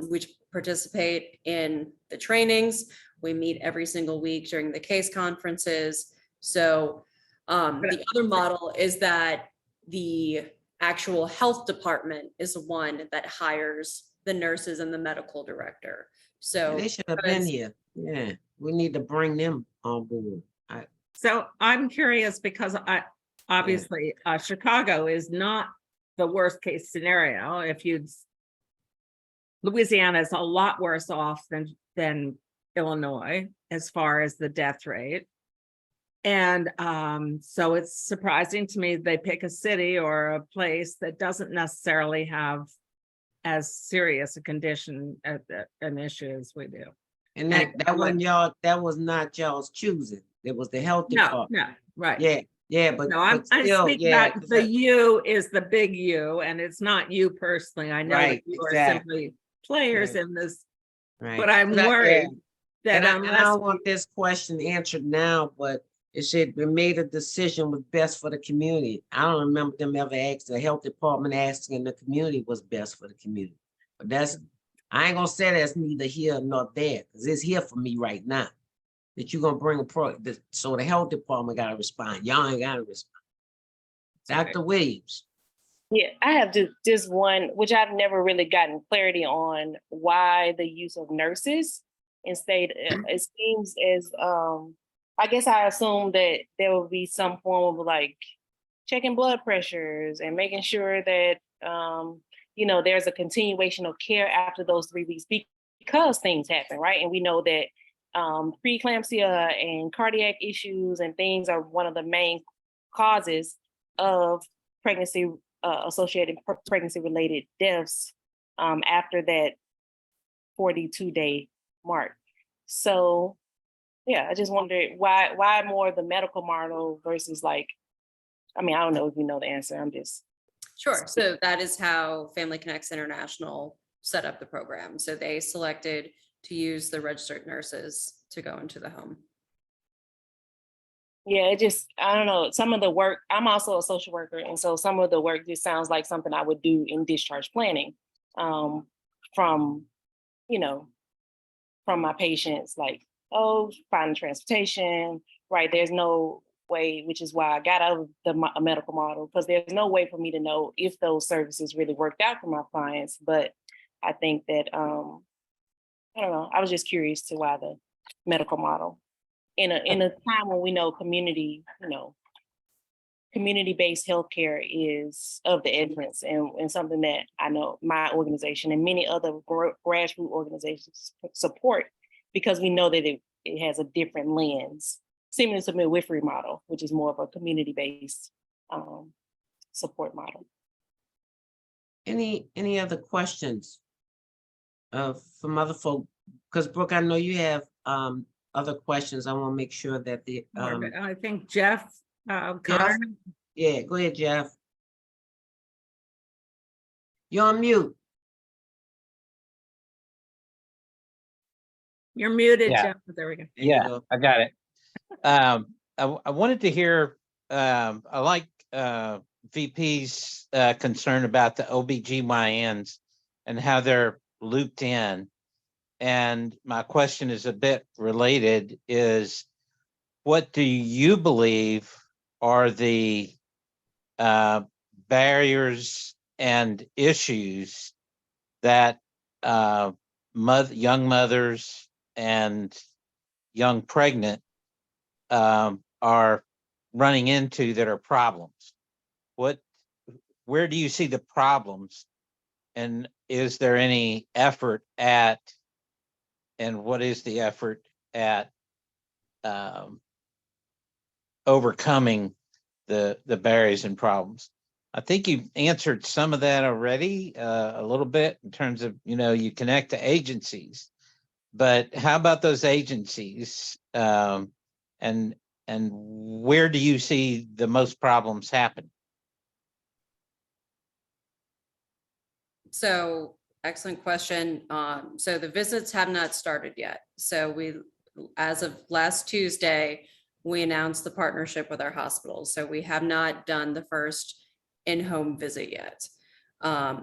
we participate in the trainings. We meet every single week during the case conferences. So the other model is that the actual health department is the one that hires the nurses and the medical director. So they should have been here. Yeah, we need to bring them on board. So I'm curious, because obviously Chicago is not the worst case scenario. Louisiana is a lot worse off than Illinois as far as the death rate. And so it's surprising to me they pick a city or a place that doesn't necessarily have as serious a condition an issue as we do. And that wasn't y'all, that was not y'all's choosing. It was the health department. No, right. Yeah, but no, I speak about the you is the big you, and it's not you personally. I know that you are simply players in this, but I'm worried that I don't want this question answered now, but it should be made a decision was best for the community. I don't remember them ever asking, the health department asking the community what's best for the community. But I ain't gonna say that's neither here nor there, because it's here for me right now. That you're gonna bring so the health department gotta respond. Y'all ain't gotta respond. Dr. Williams. Yeah, I have just one, which I've never really gotten clarity on, why the use of nurses instead. It seems as I guess I assume that there will be some form of like checking blood pressures and making sure that there's a continuation of care after those 3 weeks, because things happen, right? And we know that preeclampsia and cardiac issues and things are one of the main causes of pregnancy associated pregnancy related deaths after that 42-day mark. So yeah, I just wondered why more the medical model versus like, I mean, I don't know if you know the answer. I'm just. Sure. So that is how Family Connects International set up the program. So they selected to use the registered nurses to go into the home. Yeah, it just, I don't know, some of the work, I'm also a social worker. And so some of the work just sounds like something I would do in discharge planning from, you know, from my patients, like, oh, finding transportation, right? There's no way, which is why I got out of the medical model, because there's no way for me to know if those services really worked out for my clients. But I think that, I don't know, I was just curious to why the medical model. In a time when we know community, you know, community-based healthcare is of the essence and something that I know my organization and many other grassroots organizations support, because we know that it has a different lens, similar to the midwifery model, which is more of a community-based support model. Any other questions from other folk? Because Brooke, I know you have other questions. I want to make sure that the I think Jeff Jeff? Connor. Yeah, go ahead, Jeff. You're on mute. You're muted, Yeah. Jeff. There we go. There you Yeah, go. I got it. I wanted to hear, I like VP's concern about the OBGYNs and how they're looped in. And my question is a bit related, is what do you believe are the barriers and issues that young mothers and young pregnant are running into that are problems? Where do you see the problems, and is there any effort at, and what is the effort at overcoming the barriers and problems? I think you've answered some of that already a little bit in terms of, you know, you connect to agencies, but how about those agencies and where do you see the most problems happen? So excellent question. So the visits have not started yet. So as of last Tuesday, we announced the partnership with our hospitals. So we have not done the first in-home visit yet.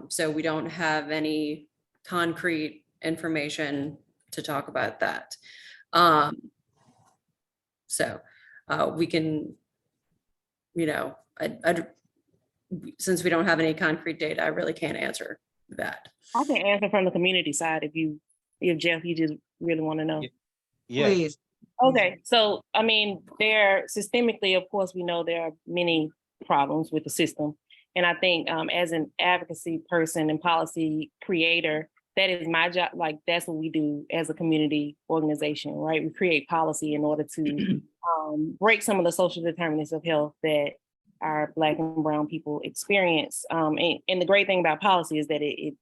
So we don't have any concrete information to talk about that. We can, you know, since we don't have any concrete data, I really can't answer that. I can answer from the community side if Jeff, you just really want to know. Yeah. Please. Okay, so I mean, there systemically, of course, we know there are many problems with the system. And I think as an advocacy person and policy creator, that is my job. Like, that's what we do as a community organization, right? We create policy in order to break some of the social determinants of health that our Black and brown people experience. And the great thing about policy is that it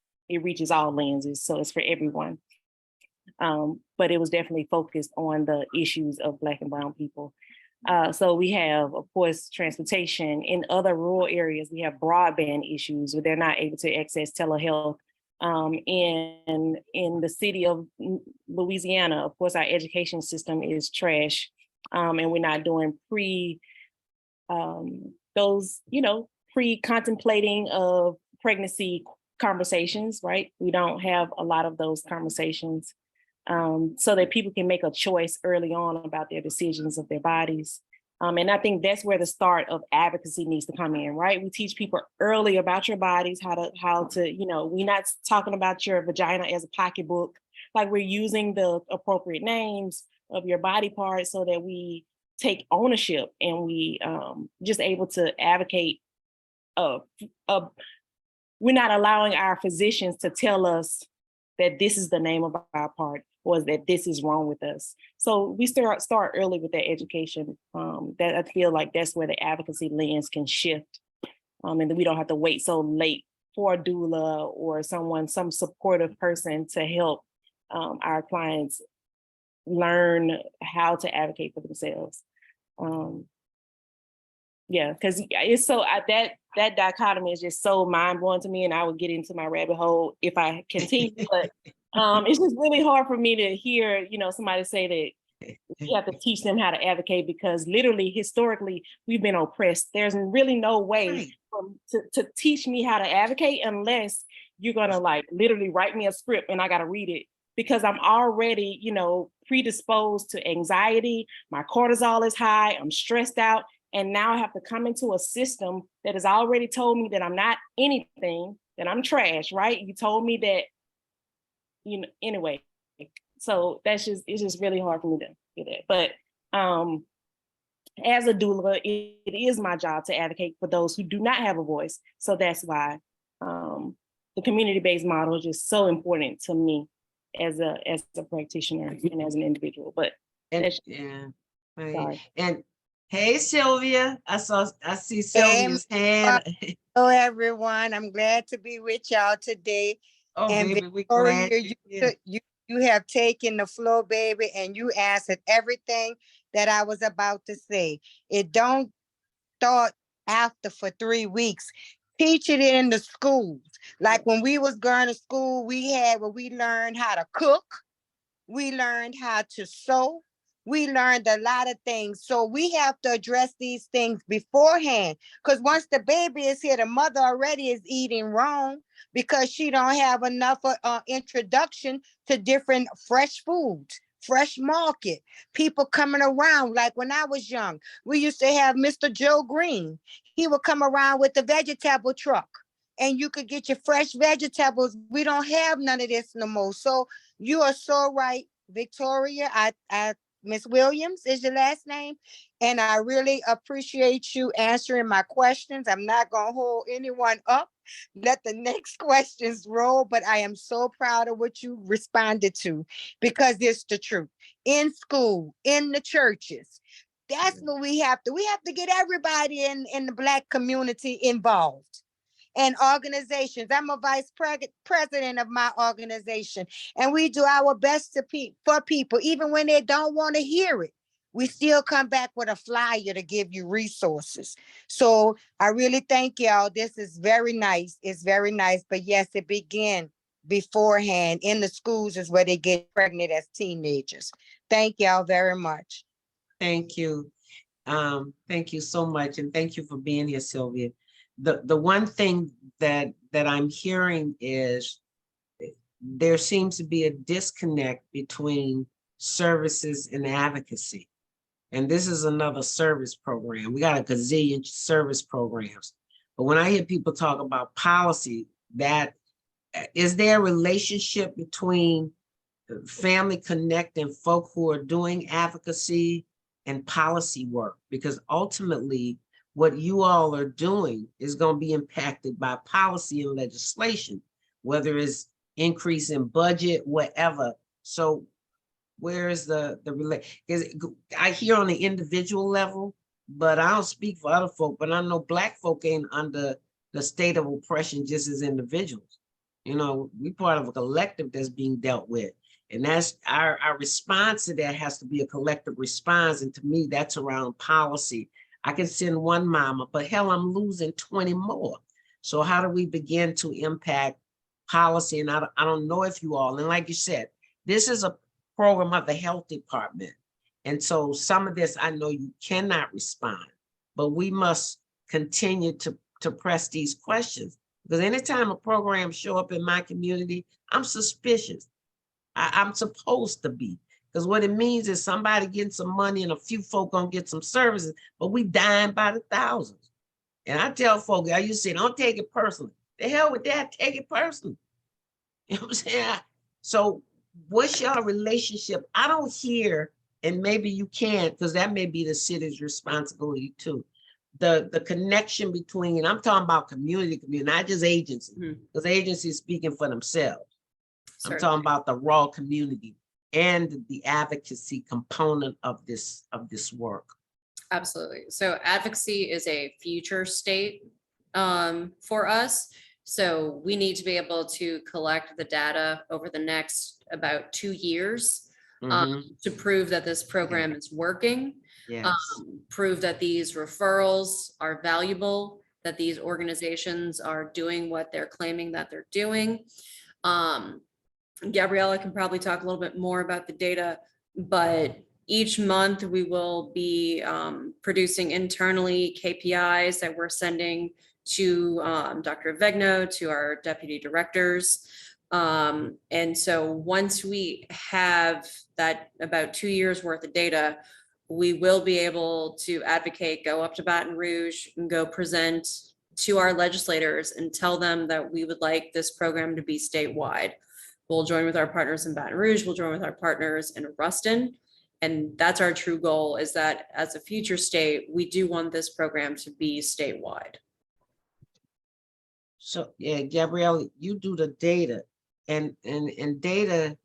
reaches all lenses, so it's for everyone. But it was definitely focused on the issues of Black and brown people. So we have, of course, transportation. In other rural areas, we have broadband issues where they're not able to access telehealth. In the city of Louisiana, of course, our education system is trash, and we're not doing pre-contemplating of pregnancy conversations, right? We don't have a lot of those conversations so that people can make a choice early on about their decisions of their bodies. And I think that's where the start of advocacy needs to come in, right? We teach people early about your bodies, how to, you know, we're not talking about your vagina as a pocketbook, like we're using the appropriate names of your body parts so that we take ownership and we just able to advocate. We're not allowing our physicians to tell us that this is the name of our part. was that this is wrong with us. So we start early with that education. That I feel like that's where the advocacy lens can shift. And then we don't have to wait so late for a doula or some supportive person to help our clients learn how to advocate for themselves. Yeah, because it's so that dichotomy is just so mind-blowing to me, and I would get into my rabbit hole if I continue. But it's just really hard for me to hear, somebody say that we have to teach them how to advocate, because literally, historically, we've been oppressed. There's really no way to teach me how to advocate unless you're gonna like literally write me a script and I gotta read it, because I'm already, predisposed to anxiety. My cortisol is high. I'm stressed out. And now I have to come into a system that has already told me that I'm not anything, that I'm trash, right? You told me that, anyway. So it's just really hard for me to get that. But as a doula, it is my job to advocate for those who do not have a voice. So that's why the community-based model is just so important to me as a practitioner and as an individual. But right. And hey, Sylvia, I see Sylvia's hand. Hello, everyone. I'm glad to be with y'all today. Oh, and baby, we glad you have taken the floor, baby, and you answered everything that I was about to say. It don't start after for 3 weeks. Teach it in the schools. Like when we was going to school, we learned how to cook. We learned how to sew. We learned a lot of things. So we have to address these things beforehand. Because once the baby is here, the mother already is eating wrong because she don't have enough introduction to different fresh foods, fresh market, people coming around. Like when I was young, we used to have Mr. Joe Green. He would come around with the vegetable truck and you could get your fresh vegetables. We don't have none of this no more. So you are so right, Victoria. Miss Williams is your last name. And I really appreciate you answering my questions. I'm not going to hold anyone up. Let the next questions roll, but I am so proud of what you responded to, because it's the truth. In school, in the churches, that's what we have to. We have to get everybody in the Black community involved. And organizations. I'm a vice president of my organization, and we do our best for people, even when they don't want to hear it. We still come back with a flyer to give you resources. So I really thank y'all. This is very nice. It's very nice. But yes, it began beforehand. In the schools is where they get pregnant as teenagers. Thank y'all very much. Thank you. Thank you so much. And thank you for being here, Sylvia. The one thing that I'm hearing is there seems to be a disconnect between services and advocacy. And this is another service program. We got a gazillion service programs. But when I hear people talk about policy, is there a relationship between Family Connect and folk who are doing advocacy and policy work? Because ultimately, what you all are doing is going to be impacted by policy and legislation, whether it's increase in budget, whatever. So where is the relation? I hear on the individual level, but I don't speak for other folk, but I know Black folk ain't under the state of oppression just as individuals. We part of a collective that's being dealt with. And that's our response to that has to be a collective response. And to me, that's around policy. I can send one mama, but hell, I'm losing 20 more. So how do we begin to impact policy? And I don't know if you all, and like you said, this is a program of the health department. And so some of this, I know you cannot respond, but we must continue to press these questions. Because anytime a program show up in my community, I'm suspicious. I'm supposed to be. Because what it means is somebody getting some money and a few folk gonna get some services, but we dying by the thousands. And I tell folks, I used to say, don't take it personally. The hell with that, take it personally. You know what I'm saying? So what's your relationship? I don't hear, and maybe you can't, because that may be the city's responsibility too. The connection between, and I'm talking about community, not just agency, because agencies speaking for themselves. I'm talking about the raw community. and the advocacy component of this work? Absolutely. So advocacy is a future state for us. So we need to be able to collect the data over the next about 2 years to prove that this program is working, Yes. prove that these referrals are valuable, that these organizations are doing what they're claiming that they're doing. Gabriela can probably talk a little bit more about the data, but each month we will be producing internally KPIs that we're sending to Dr. Vegno, to our deputy directors. And so once we have that about 2 years worth of data, we will be able to advocate, go up to Baton Rouge and go present to our legislators and tell them that we would like this program to be statewide. We'll join with our partners in Baton Rouge, we'll join with our partners in Ruston. And that's our true goal, is that as a future state, we do want this program to be statewide. So yeah, Gabrielle, you do the data, and data,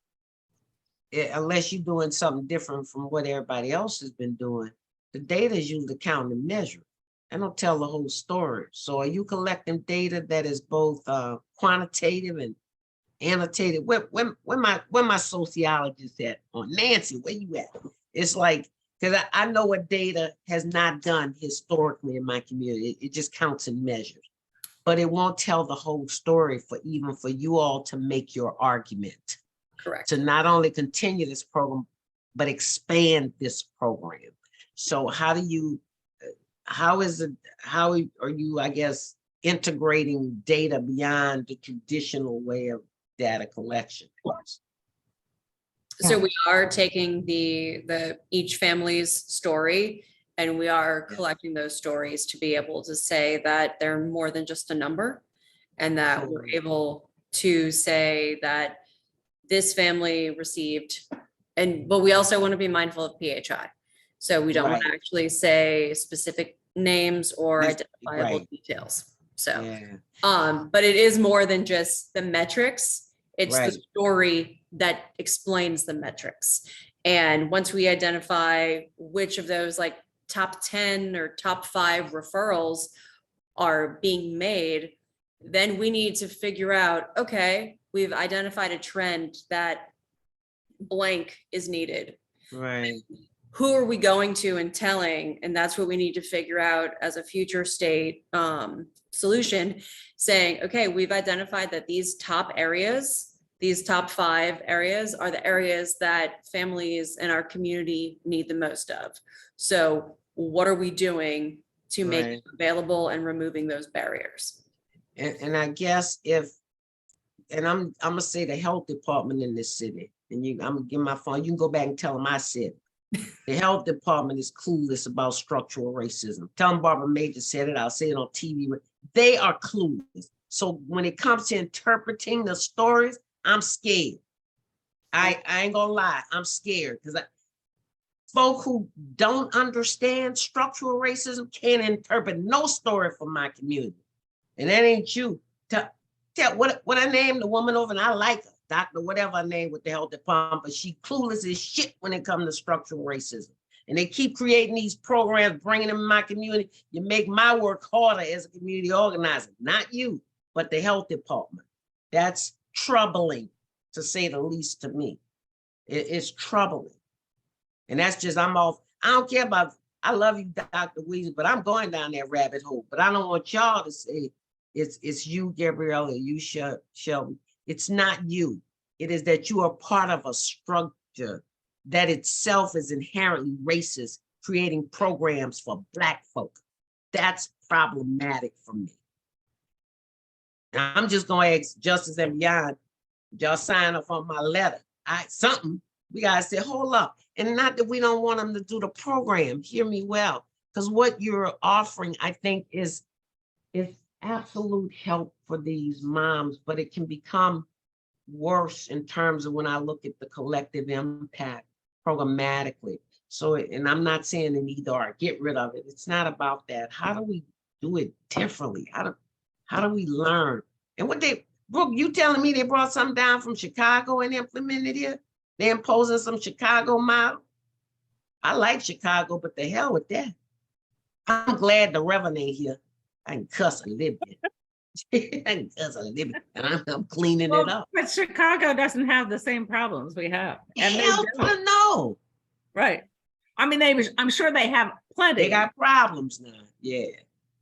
unless you're doing something different from what everybody else has been doing, the data is usually count and measure. I don't tell the whole story. So are you collecting data that is both quantitative and annotated? Where my sociologist at? Or Nancy, where you at? It's like, because I know what data has not done historically in my community. It just counts and measures, but it won't tell the whole story for even for you all to make your argument. Correct. To not only continue this program, but expand this program. So how are you, I guess, integrating data beyond the traditional way of data collection? So we are taking the each family's story, and we are collecting those stories to be able to say that they're more than just a number, and that we're able to say that this family received, but we also want to be mindful of PHI. So we don't want to actually say specific names or identifiable details. So, but it is more than just the metrics. It's the story that explains the metrics. And once we identify which of those like top 10 or top 5 referrals are being made, then we need to figure out, okay, we've identified a trend that blank is needed. Right. Who are we going to and telling? And that's what we need to figure out as a future state solution, saying, okay, we've identified that these top areas, these top 5 areas are the areas that families in our community need the most of. So what are we doing to make it available and removing those barriers? And I guess I'm gonna say the health department in this city, and I'm gonna give my phone, you can go back and tell them I said the health department is clueless about structural racism. Tell them Barbara Major said it, I'll say it on TV. They are clueless. So when it comes to interpreting the stories, I'm scared. I ain't gonna lie, I'm scared, because folk who don't understand structural racism can't interpret no story from my community. And that ain't you. Tell what I named the woman over, and I like her, Dr. whatever her name with the health department, but she clueless as shit when it comes to structural racism. And they keep creating these programs, bringing them in my community. You make my work harder as a community organizer, not you, but the health department. That's troubling, to say the least, to me. It's troubling. And that's just, I'm off. I don't care about, I love you, Dr. Williams, but I'm going down that rabbit hole. But I don't want y'all to say it's you, Gabriela, you, Shelby. It's not you. It is that you are part of a structure that itself is inherently racist, creating programs for Black folk. That's problematic for me. Now, I'm just going to ask Justice and Beyond, y'all sign up on my letter. We got to say, hold up. And not that we don't want them to do the program, hear me well, because what you're offering, I think, is absolute help for these moms, but it can become worse in terms of when I look at the collective impact programmatically. So, and I'm not saying in either or, get rid of it. It's not about that. How do we do it differently? How do we learn? And Brooke, you telling me they brought something down from Chicago and implemented it here? They imposing some Chicago model. I like Chicago, but the hell with that. I'm glad the Reverend ain't here. I can cuss a little bit. I can cuss a little bit, and I'm cleaning it up. But Chicago doesn't have the same problems we have. And they Hell don't. no. Right. I mean, I'm sure they have plenty. They got problems now. Yeah.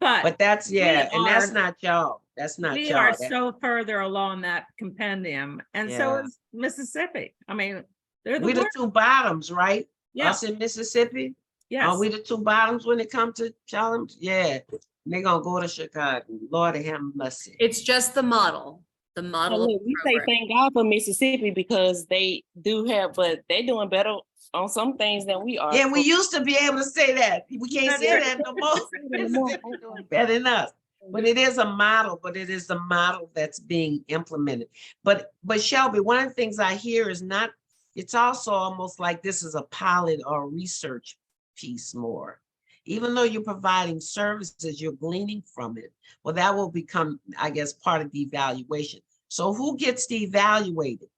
But that's, yeah, and that's not y'all. That's not we y'all. are so further along that compendium, and so Yeah. is Mississippi. I mean, they're the We the worst. two bottoms, right? Yeah. Us in Mississippi. Yes. Are we the two bottoms when it comes to challenge? Yeah. They're gonna go to Chicago. Lord have mercy. It's just the model. The So model. look, we say thank God for Mississippi because they do have, but they're doing better on some things than we are. Yeah, we used to be able to say that. We can't say that no more. Mississippi doing better than us. But it is a model, but it is a model that's being implemented. But Shelby, one of the things I hear is not, it's also almost like this is a pilot or research piece more. Even though you're providing services, you're gleaning from it. Well, that will become, I guess, part of the evaluation. So who gets to evaluate it,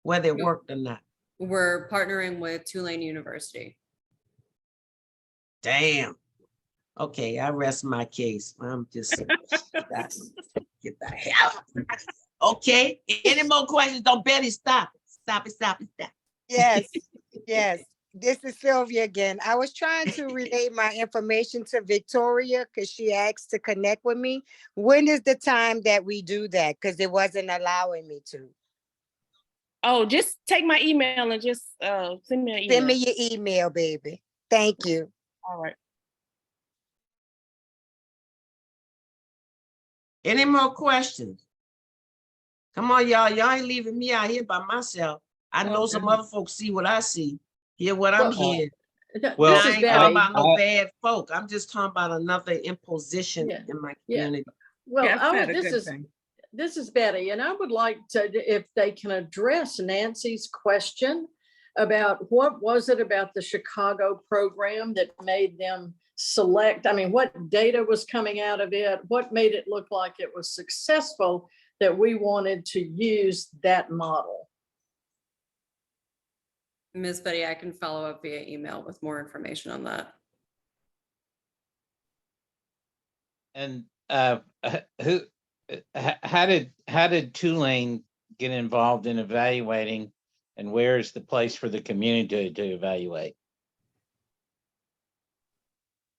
whether it worked or not? We're partnering with Tulane University. Damn. Okay, I rest my case. I'm just get the hell out. Okay, any more questions? Don't Betty stop it. Stop it, stop it, stop it. Yes, yes. This is Sylvia again. I was trying to relay my information to Victoria because she asked to connect with me. When is the time that we do that? Because it wasn't allowing me to. Oh, just take my email and just send me an email. Send me your email, baby. Thank you. All right. Any more questions? Come on, y'all. Y'all ain't leaving me out here by myself. I know some other folks see what I see, hear what I'm hearing. Well, I ain't talking about no bad folk. I'm just talking about another imposition in my community. Well, Jeff this is Betty, and I would like to, if they can address Nancy's question about what was it about the Chicago program that made them select, I mean, what data was coming out of it? What made it look like it was successful that we wanted to use that model? Ms. Betty, I can follow up via email with more information on that. And how did Tulane get involved in evaluating, and where is the place for the community to evaluate?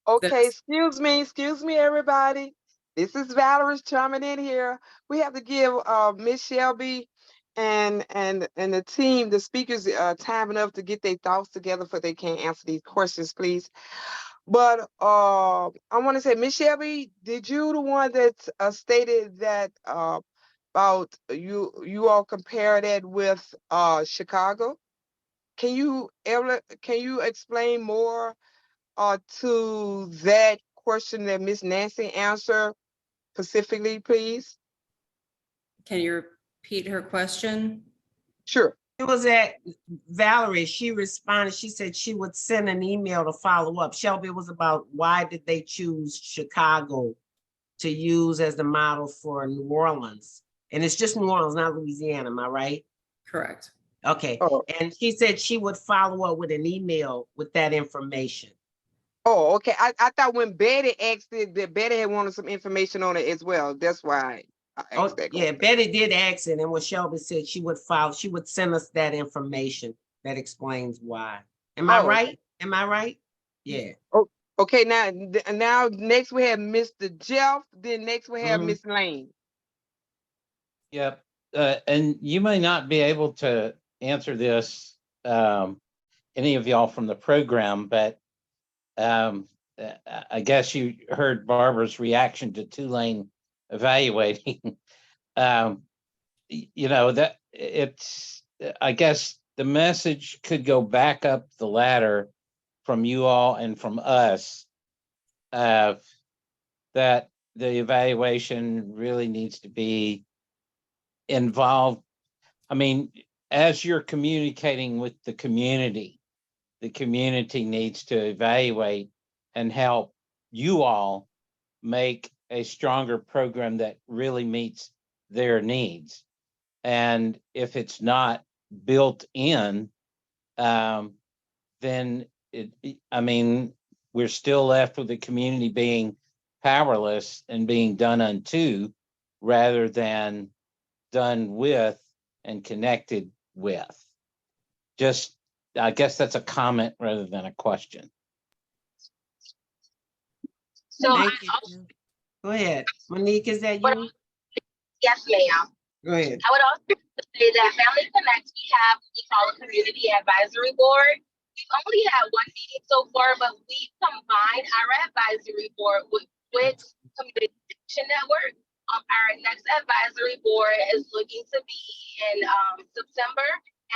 Okay, excuse me, everybody. This is Valerie chiming in here. We have to give Miss Shelby and the team, the speakers, time enough to get their thoughts together for they can't answer these questions, please. But I want to say, Miss Shelby, did you the one that stated that about you all compare that with Chicago? Can you explain more to that question that Miss Nancy answered specifically, please? Can you repeat her question? Sure. It was at Valerie. She responded. She said she would send an email to follow up. Shelby, it was about why did they choose Chicago to use as the model for New Orleans? And it's just New Orleans, not Louisiana. Am I right? Correct. Okay. Oh. And she said she would follow up with an email with that information. Oh, okay. I thought when Betty asked it, that Betty had wanted some information on it as well. That's why I asked that Yeah, question. Betty did ask it, and what Shelby said, she would send us that information that explains why. Am I right? Am I right? Yeah. Oh, okay. Now next we have Mr. Jeff. Then next we have Mhm. Miss Lane. Yep. And you may not be able to answer this, any of y'all from the program, but I guess you heard Barbara's reaction to Tulane evaluating. That it's, I guess the message could go back up the ladder from you all and from us, that the evaluation really needs to be involved. I mean, as you're communicating with the community needs to evaluate and help you all make a stronger program that really meets their needs. And if it's not built in then I mean, we're still left with the community being powerless and being done unto rather than done with and connected with. Just, I guess that's a comment rather than a question. So I Thank you. also, Go ahead. Monique, is that but you? yes, ma'am. Go ahead. I would also say that Family Connects, we have what we call a community advisory board. We've only had one meeting so far, but we've combined our advisory board with Community Action Network. Our next advisory board is looking to be in September,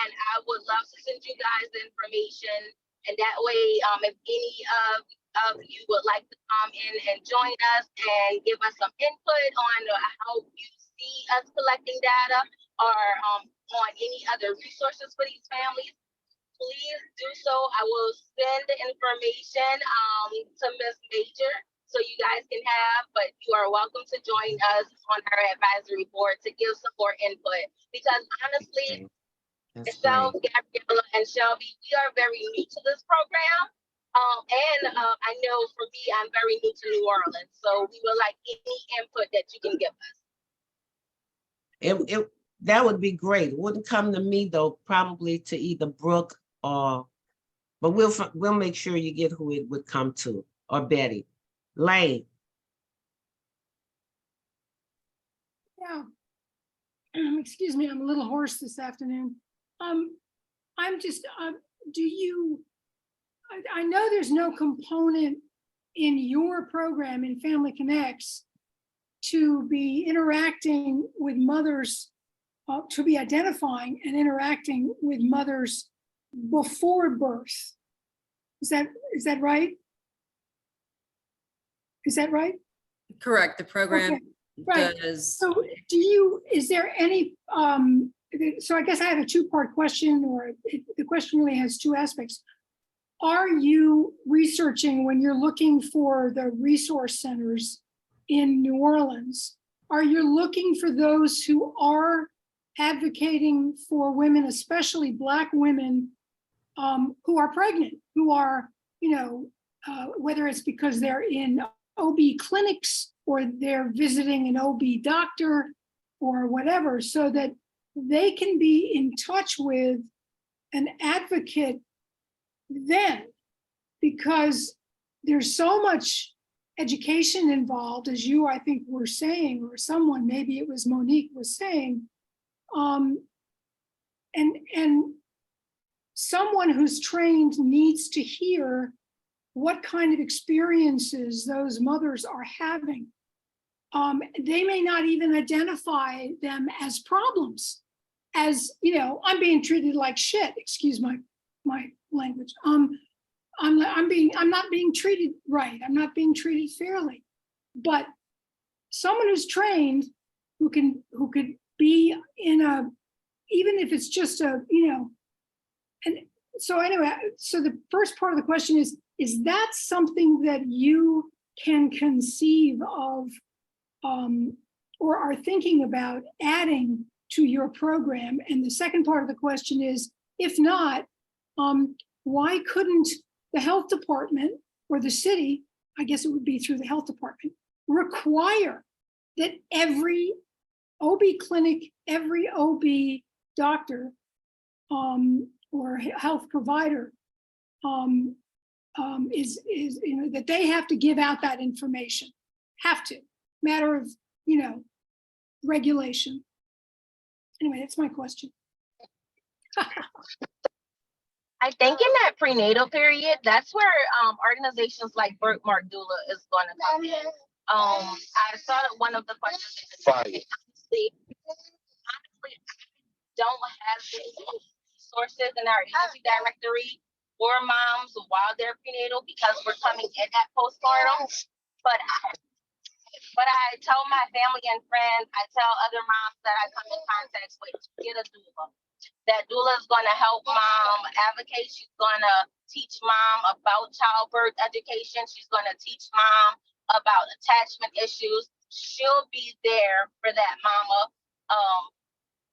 and I would love to send you guys the information. And that way, if any of you would like to come in and join us and give us some input on how you see us collecting data or on any other resources for these families, please do so. I will send the information to Ms. Major so you guys can have, but you are welcome to join us on our advisory board to give some more input. Because honestly, That's myself, great. Gabriela, and Shelby, we are very new to this program. I know for me, I'm very new to New Orleans, so we would like any input that you can give us. That would be great. It wouldn't come to me though, probably to either Brooke or, but we'll make sure you get who it would come to, or Betty. Lane. Yeah. Excuse me, I'm a little hoarse this afternoon. I'm just, I know there's no component in your program in Family Connects to be interacting with mothers, to be identifying and interacting with mothers before birth. Is that right? Is that right? Correct. The program Okay, right. does. So is there any, so I guess I have a two-part question, or the question really has two aspects. Are you researching when you're looking for the resource centers in New Orleans? Are you looking for those who are advocating for women, especially Black women, who are pregnant, who are, whether it's because they're in OB clinics or they're visiting an OB doctor or whatever, so that they can be in touch with an advocate then? Because there's so much education involved, as you, I think, were saying, or someone, maybe it was Monique, was saying, and someone who's trained needs to hear what kind of experiences those mothers are having. They may not even identify them as problems, as, I'm being treated like shit, excuse my language. I'm not being treated right. I'm not being treated fairly. But someone who's trained, who could be in a, even if it's just a, and so anyway, so the first part of the question is that something that you can conceive of, or are thinking about adding to your program? And the second part of the question is, if not, why couldn't the health department or the city, I guess it would be through the health department, require that every OB clinic, every OB doctor, or health provider is that they have to give out that information? Have to. Matter of, regulation. Anyway, that's my question. I think in that prenatal period, that's where organizations like Birthmark Doula is going to come in. I saw that one of the questions. Honestly, I don't have any resources in our agency directory for moms while they're prenatal, because we're coming in at postpartum. But I tell my family and friends, I tell other moms that I come in contact with, get a doula. That doula is going to help mom advocate. She's going to teach mom about childbirth education. She's going to teach mom about attachment issues. She'll be there for that mama.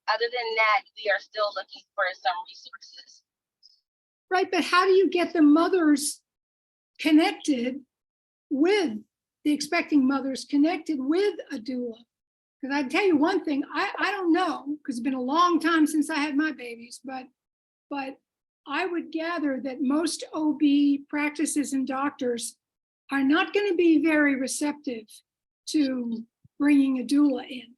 Other than that, we are still looking for some resources. Right, but how do you get the mothers connected with, the expecting mothers connected with a doula? Because I tell you one thing, I don't know, because it's been a long time since I had my babies, but I would gather that most OB practices and doctors are not going to be very receptive to bringing a doula in.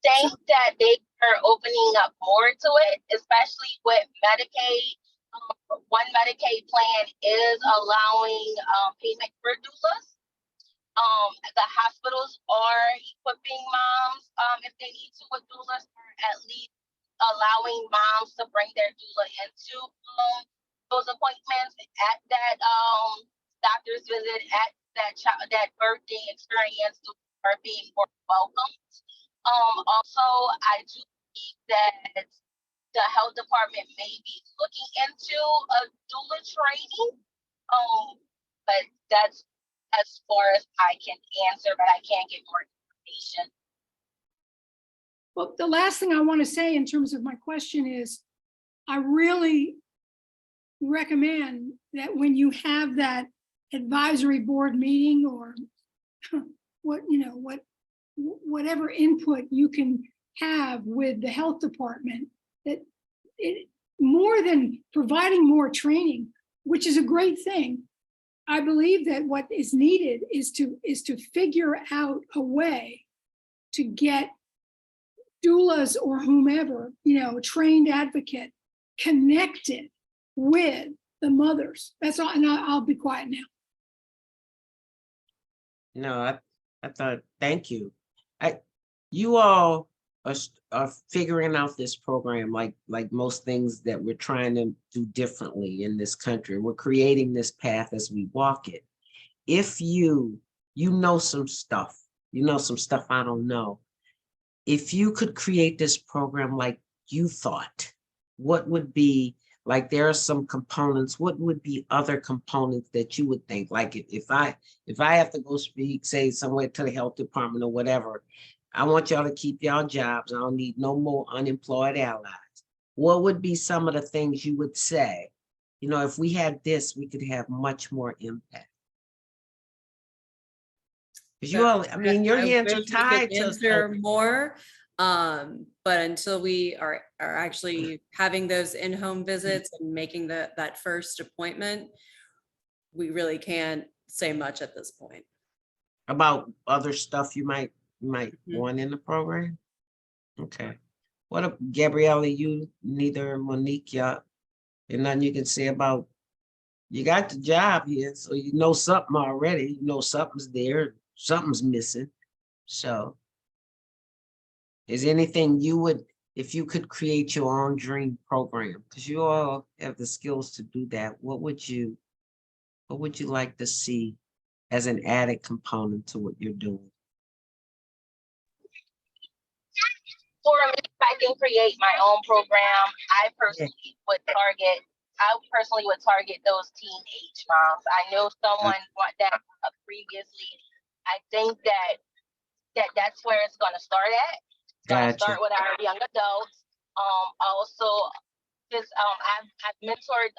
Think that they are opening up more to it, especially with Medicaid. One Medicaid plan is allowing payment for doulas. The hospitals are equipping moms if they need to with doulas, or at least allowing moms to bring their doula into those appointments at that doctor's visit, at that birthday experience, are being more welcomed. Also, I do believe that the health department may be looking into a doula training. But that's as far as I can answer, but I can't get more information. Well, the last thing I want to say in terms of my question is, I really recommend that when you have that advisory board meeting, or whatever input you can have with the health department, that it, more than providing more training, which is a great thing, I believe that what is needed is to figure out a way to get doulas or whomever, trained advocate, connected with the mothers. That's all, and I'll be quiet now. No, I thought, thank you. You all are figuring out this program like most things that we're trying to do differently in this country. We're creating this path as we walk it. If you know some stuff, I don't know. If you could create this program like you thought, what would be, like, there are some components, what would be other components that you would think, like if I have to go speak, say somewhere to the health department or whatever, I want y'all to keep y'all jobs. I don't need no more unemployed allies. What would be some of the things you would say? If we had this, we could have much more impact. Because you all, I mean, your hands are tied to answer more. But until we are actually having those in-home visits and making that first appointment, we really can't say much at this point. About other stuff you might want in the program. Okay. What up, Gabriela? You, neither Monique, y'all, and nothing you can say about, you got the job here, so you know something already. Something's there, something's missing. So is anything you would, if you could create your own dream program, because you all have the skills to do that, what would you like to see as an added component to what you're doing? For me, if I can create my own program, I personally would target those teenage moms. I know someone brought that up previously. I think that's where it's going to start at. It's going to start with our young adults. Also, because I've mentored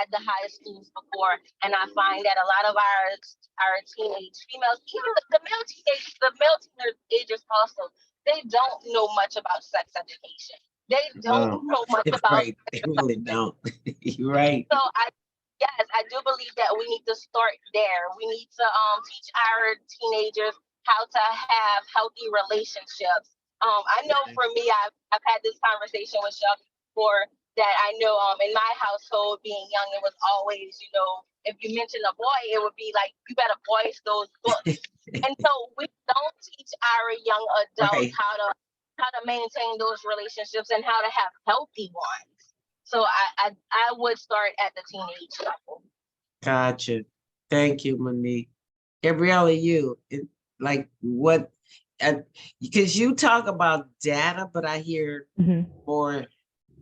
at the high schools before, and I find that a lot of our teenage females, even the male teenagers also, they don't know much about sex education. They don't know much about. Right. They really don't. You're right. So I do believe that we need to start there. We need to teach our teenagers how to have healthy relationships. I know for me, I've had this conversation with Shelby before, that I know in my household, being young, it was always, if you mention a boy, it would be like, you better voice those books. And so we don't teach our young adults how to maintain those relationships and how to have healthy ones. So I would start at the teenage level. Gotcha. Thank you, Monique. Gabriela, what, because you talk about data, but I hear more.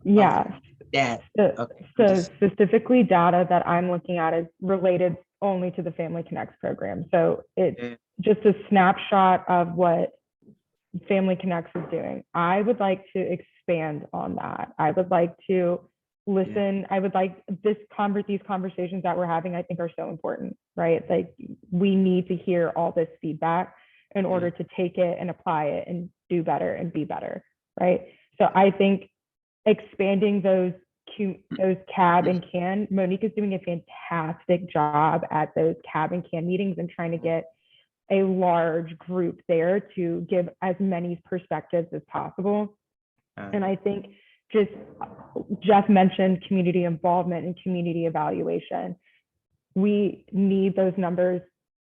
Yeah. Data. So specifically data that I'm looking at is related only to the Family Connects program. So it's just a snapshot of what Family Connects is doing. I would like to expand on that. I would like to listen. I would like these conversations that we're having, I think, are so important, right? Like, we need to hear all this feedback in order to take it and apply it and do better and be better, right? So I think expanding those cab and can, Monique is doing a fantastic job at those cab and can meetings and trying to get a large group there to give as many perspectives as possible. And I think just Jeff mentioned community involvement and community evaluation. We need those numbers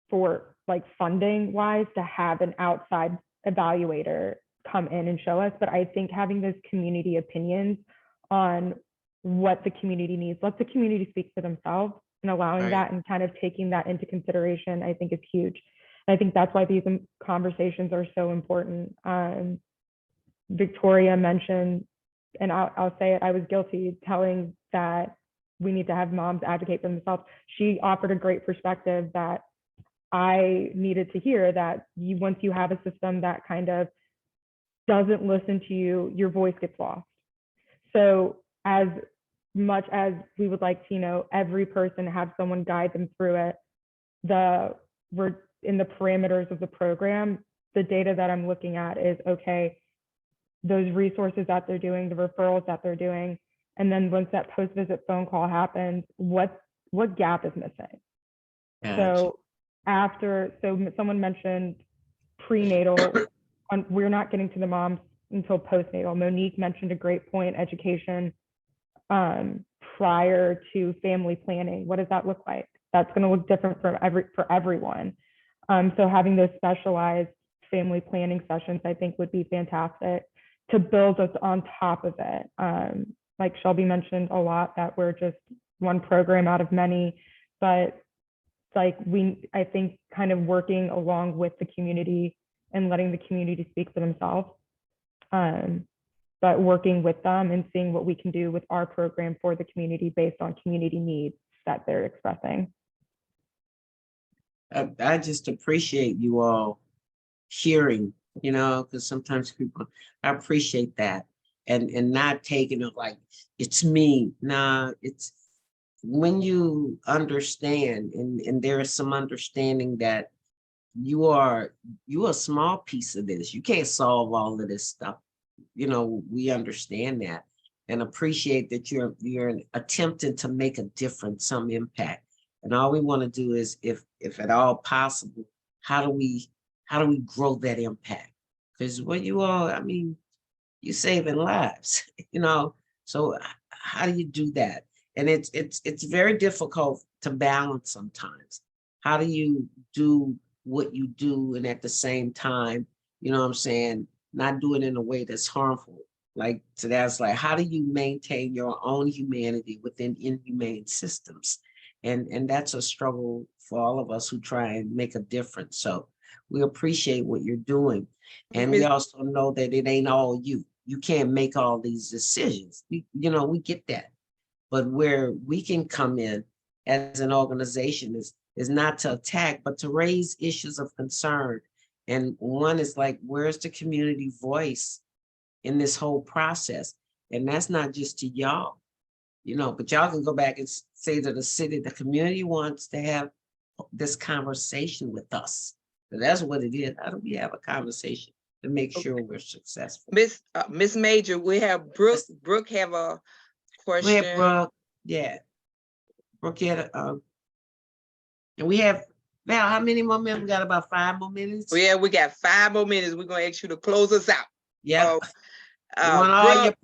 for, like, funding wise, to have an outside evaluator come in and show us. But I think having those community opinions on what the community needs, let the community speak for themselves, and allowing that and kind of taking that into consideration, I think, is huge. And I think that's why these conversations are so important. Victoria mentioned, and I'll say it, I was guilty telling that we need to have moms advocate for themselves. She offered a great perspective that I needed to hear, that once you have a system that kind of doesn't listen to you, your voice gets lost. So as much as we would like to, every person have someone guide them through it, we're in the parameters of the program, the data that I'm looking at is, okay, those resources that they're doing, the referrals that they're doing, and then once that post-visit phone call happens, what gap is missing? So someone mentioned prenatal, we're not getting to the moms until postnatal. Monique mentioned a great point, education prior to family planning. What does that look like? That's going to look different for everyone. So having those specialized family planning sessions, I think, would be fantastic to build us on top of it. Like Shelby mentioned a lot, that we're just one program out of many, but like I think kind of working along with the community and letting the community speak for themselves, but working with them and seeing what we can do with our program for the community based on community needs that they're expressing. I just appreciate you all hearing, because sometimes people, I appreciate that, and not taking it like it's me. Nah, it's when you understand, and there is some understanding that you are a small piece of this. You can't solve all of this stuff. We understand that and appreciate that you're attempting to make a difference, some impact. And all we want to do is, if at all possible, how do we grow that impact? Because what you all, you're saving lives, so how do you do that? And it's very difficult to balance sometimes. How do you do what you do and at the same time, not do it in a way that's harmful? Like, so that's like, how do you maintain your own humanity within inhumane systems? And that's a struggle for all of us who try and make a difference. So we appreciate what you're doing. And we also know that it ain't all you. You can't make all these decisions. We get that. But where we can come in as an organization is not to attack, but to raise issues of concern. And one is like, where's the community voice in this whole process? And that's not just to y'all, but y'all can go back and say to the city, the community wants to have this conversation with us. So that's what it is. How do we have a conversation to make sure we're successful? Miss Major, we have Brooke have a question. We have Brooke, yeah. Brooke had and we have, Val, how many more minutes? We got about 5 more minutes. Yeah, we got 5 more minutes. We're gonna ask you to close us out. Yeah. We want all your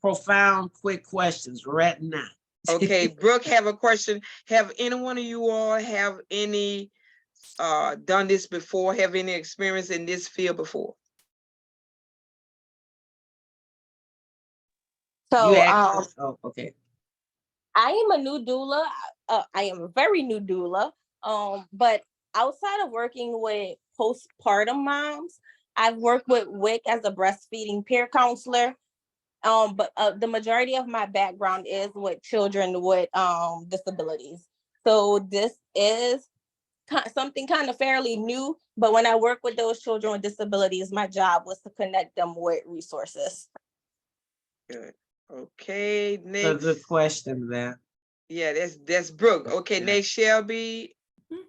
profound, quick questions right now. Okay, Brooke have a question. Have any one of you all have any done this before? Have any experience in this field before? So okay. I am a new doula. I am a very new doula. But outside of working with postpartum moms, I've worked with WIC as a breastfeeding peer counselor. But the majority of my background is with children with disabilities. So this is something kind of fairly new. But when I work with those children with disabilities, my job was to connect them with resources. Good. Okay, A next. good question, Val. Yeah, that's Brooke. Okay, Yeah. next Shelby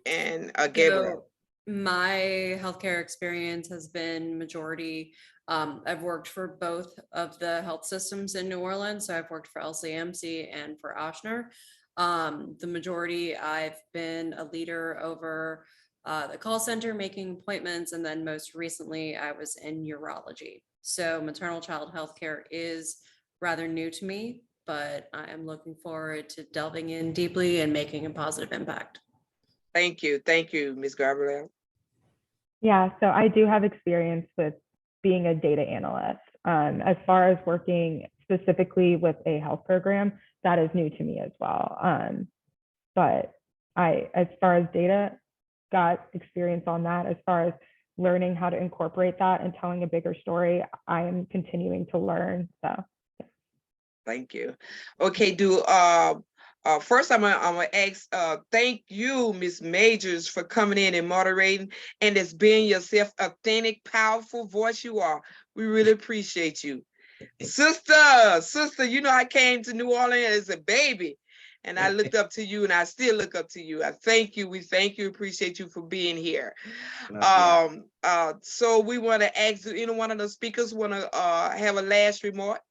and Gabriela. So my healthcare experience has been majority. I've worked for both of the health systems in New Orleans. So I've worked for LCMC and for Ochsner. The majority, I've been a leader over the call center, making appointments, and then most recently, I was in urology. So maternal child healthcare is rather new to me, but I am looking forward to delving in deeply and making a positive impact. Thank you, Ms. Gabriela. Yeah, so I do have experience with being a data analyst. As far as working specifically with a health program, that is new to me as well. But as far as data, got experience on that. As far as learning how to incorporate that and telling a bigger story, I am continuing to learn. So Thank you. Okay, first I'm gonna ask, thank you, Ms. Majors, for coming in and moderating and as being yourself, authentic, powerful voice you are. We really appreciate you. Sister, you know I came to New Orleans as a baby and I looked up to you and I still look up to you. I thank you. We thank you, appreciate you for being here. So we want to ask, do any one of the speakers want to have a last remark?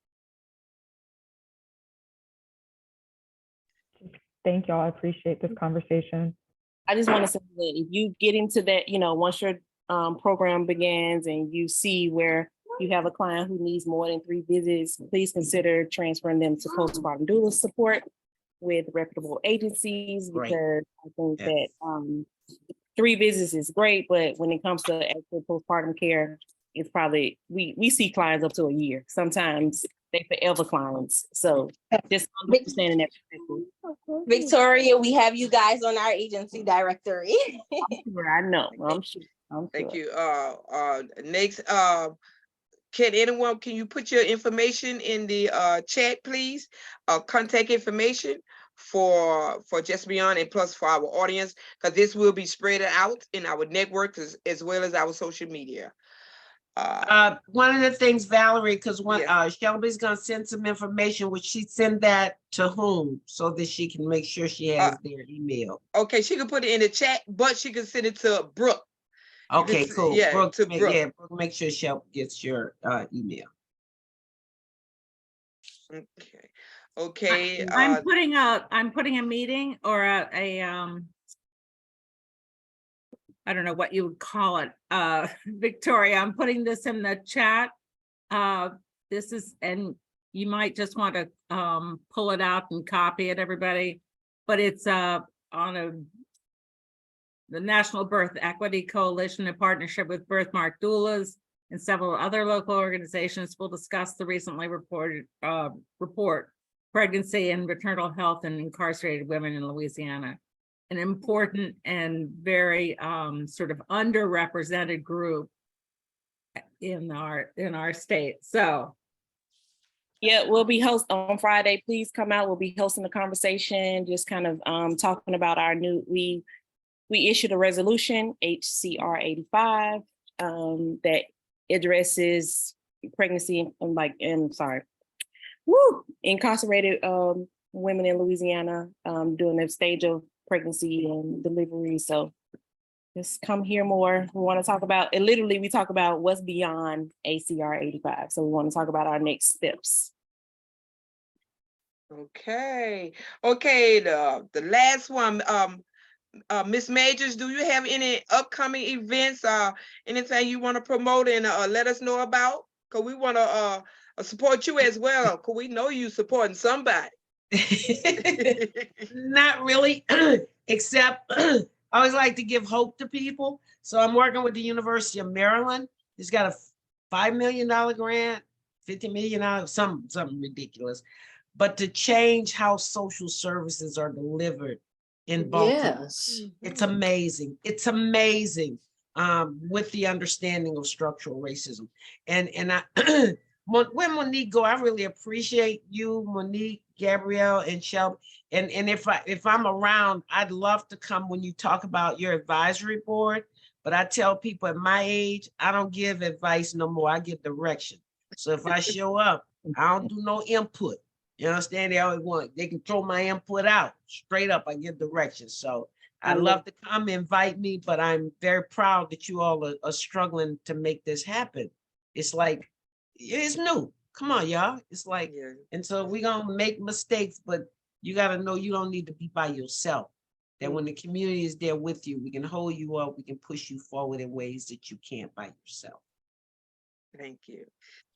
thank y'all. I appreciate this conversation. I just want to say that if you get into that, once your program begins and you see where you have a client who needs more than 3 visits, please consider transferring them to postpartum doula support with reputable agencies, because I think that 3 visits is great, but when it comes to actual postpartum care, it's probably, we see clients up to a year. Sometimes they forever clients. So just understanding that perspective. Victoria, we have you guys on our agency directory. I know. I'm sure. Thank you. Next, can you put your information in the chat, please? Contact information for Just Beyond and plus for our audience, because this will be spread out in our network as well as our social media. One of the things, Valerie, because Shelby's gonna send some information, would she send that to whom so that she can make sure she has their email? Okay, she can put it in the chat, but she can send it to Brooke. Okay, cool. Yeah, Brooke, to Brooke. Yeah, Brooke, make sure Shelby gets your email. Okay. I'm putting a meeting or a I don't know what you would call it. Victoria, I'm putting this in the chat. This is, and you might just want to pull it out and copy it, everybody. But it's on the National Birth Equity Coalition in partnership with Birthmark Doulas and several other local organizations will discuss the recently reported report, Pregnancy and Maternal Health in Incarcerated Women in Louisiana. An important and very sort of underrepresented group in our state. So yeah, we'll be hosting on Friday. Please come out. We'll be hosting a conversation, just kind of talking about our new, we issued a resolution, HCR 85, that addresses pregnancy incarcerated women in Louisiana during the stage of pregnancy and delivery. So just come hear more. We want to talk about it. Literally, we talk about what's beyond ACR 85. So we want to talk about our next steps. Okay. The last one, Ms. Majors, do you have any upcoming events or anything you want to promote and let us know about? Because we want to support you as well, because we know you supporting somebody. Not really, except I always like to give hope to people. So I'm working with the University of Maryland. It's got a $5 million grant, $50 million, something ridiculous, but to change how social services are delivered in Baltimore. Yes. It's amazing. It's amazing with the understanding of structural racism. And I, when Monique go, I really appreciate you, Monique, Gabrielle, and Shelby. And if I'm around, I'd love to come when you talk about your advisory board. But I tell people at my age, I don't give advice no more. I give direction. So if I show up, I don't do no input. You understand? They always want, they can throw my input out straight up. I give directions. So I'd love to come invite me, but I'm very proud that you all are struggling to make this happen. It's like, it's new. Come on, y'all. It's like, and so we're gonna make mistakes, but you gotta know you don't need to be by yourself. That when the community is there with you, we can hold you up, we can push you forward in ways that you can't by yourself. Thank you.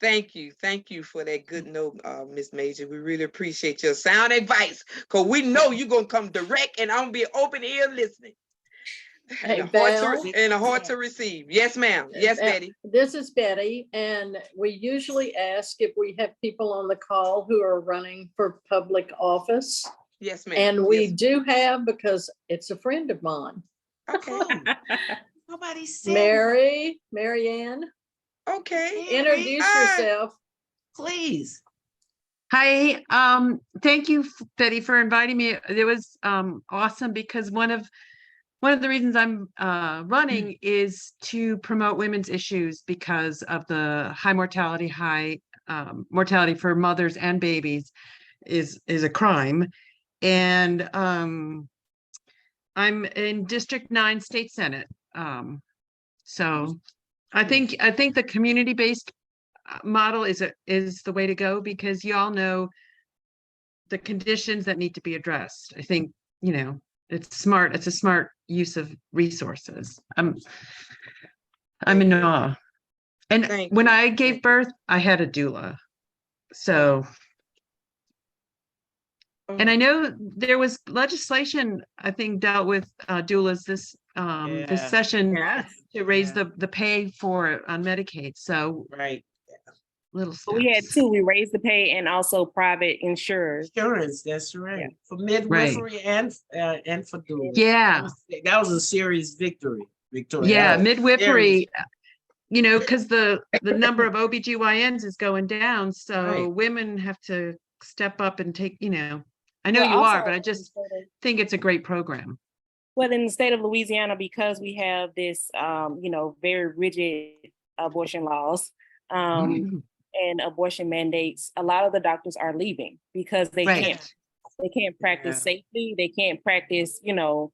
Thank you. Thank you for that good note, Miss Major. We really appreciate your sound advice, because we know you're going to come direct, and I'm going to be open ear listening. Hey, and Val. a heart to receive. Yes, ma'am. Yes, Betty. This is Betty, and we usually ask if we have people on the call who are running for public office. Yes, ma'am. And we do have, because it's a friend of mine. Okay. Nobody said Mary Ann. Okay. Introduce yourself, please. Hi, thank you, Betty, for inviting me. It was awesome, because one of the reasons I'm running is to promote women's issues because of the high mortality for mothers and babies is a crime. And I'm in District 9 State Senate. So I think the community-based model is the way to go, because you all know the conditions that need to be addressed. I think, it's smart. It's a smart use of resources. I'm in awe. And when I gave birth, I had a doula. So, and I know there was legislation, I think, dealt with doulas this session to raise the pay for it on Medicaid. So little steps. We had two. We raised the pay and also private insurance. Insurance, that's right. For midwifery and for doulas. Yeah. That was a serious victory, Victoria. Yeah, midwifery, because the number of OBGYNs is going down. So women have to step up and take, I know you are, but I just think it's a great program. Well, in the state of Louisiana, because we have this, very rigid abortion laws, and abortion mandates, a lot of the doctors are leaving because they can't practice safely. They can't practice,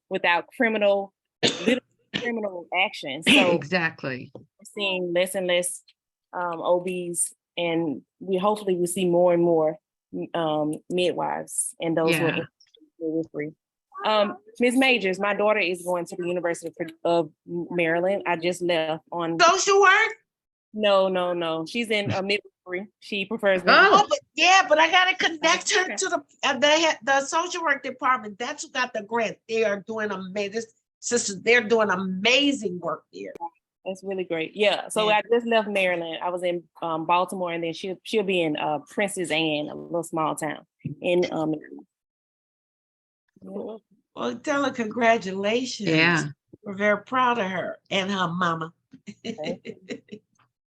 without criminal action. So exactly, we're seeing less and less OBs, and we hopefully will see more and more midwives and those who are midwifery. Ms. Majors, my daughter is going to the University of Maryland. I just left on social work. No. She's in midwifery. She prefers midwifery. But I gotta connect her to the social work department. That's who got the grant. They are doing amazing. Sisters, they're doing amazing work there. That's really great. Yeah. So I just left Maryland. I was in Baltimore, and then she'll be in Princess Anne, a little small town in Maryland. Well, tell her congratulations. Yeah. We're very proud of her and her mama.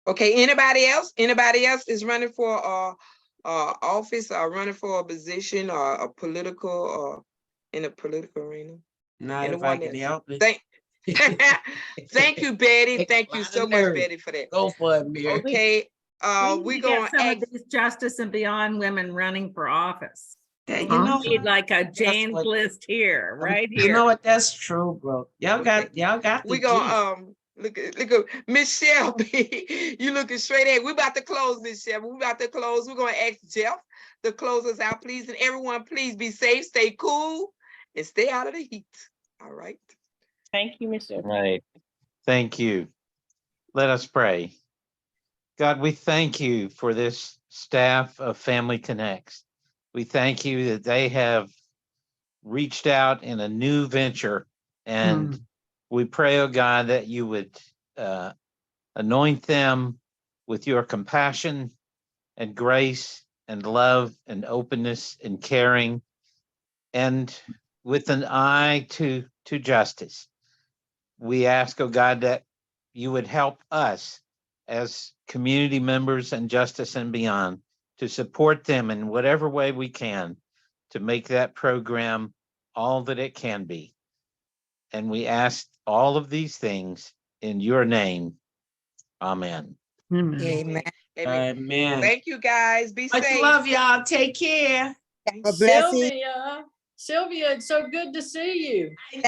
Okay, anybody else? Anybody else is running for office or running for a position or a political or in a political arena? Not if I can help it. Thank you, Betty. Thank you so much, Betty, for that. Go for it, Mary. Okay, we're going to get these Justice and Beyond women running for office. Need like a Jane's list here, right here. You know what? That's true, bro. Y'all got. We gonna look at Miss Shelby. You looking straight at. We're about to close, Miss Shelby. We're about to close. We're gonna ask Jeff to close us out, please, and everyone, please be safe, stay cool, and stay out of the heat. All right. Thank you, Miss Shelby. Right. Thank you. Let us pray. God, we thank you for this staff of Family Connects. We thank you that they have reached out in a new venture, and we pray, oh God, that you would anoint them with your compassion and grace and love and openness and caring, and with an eye to justice. We ask, oh God, that you would help us as community members and Justice and Beyond to support them in whatever way we can to make that program all that it can be. And we ask all of these things in your name. Amen. Amen. Amen. Amen. Thank you guys. Be Much safe. love, y'all. Take care. A blessing. Sylvia, it's so good to see you. I know.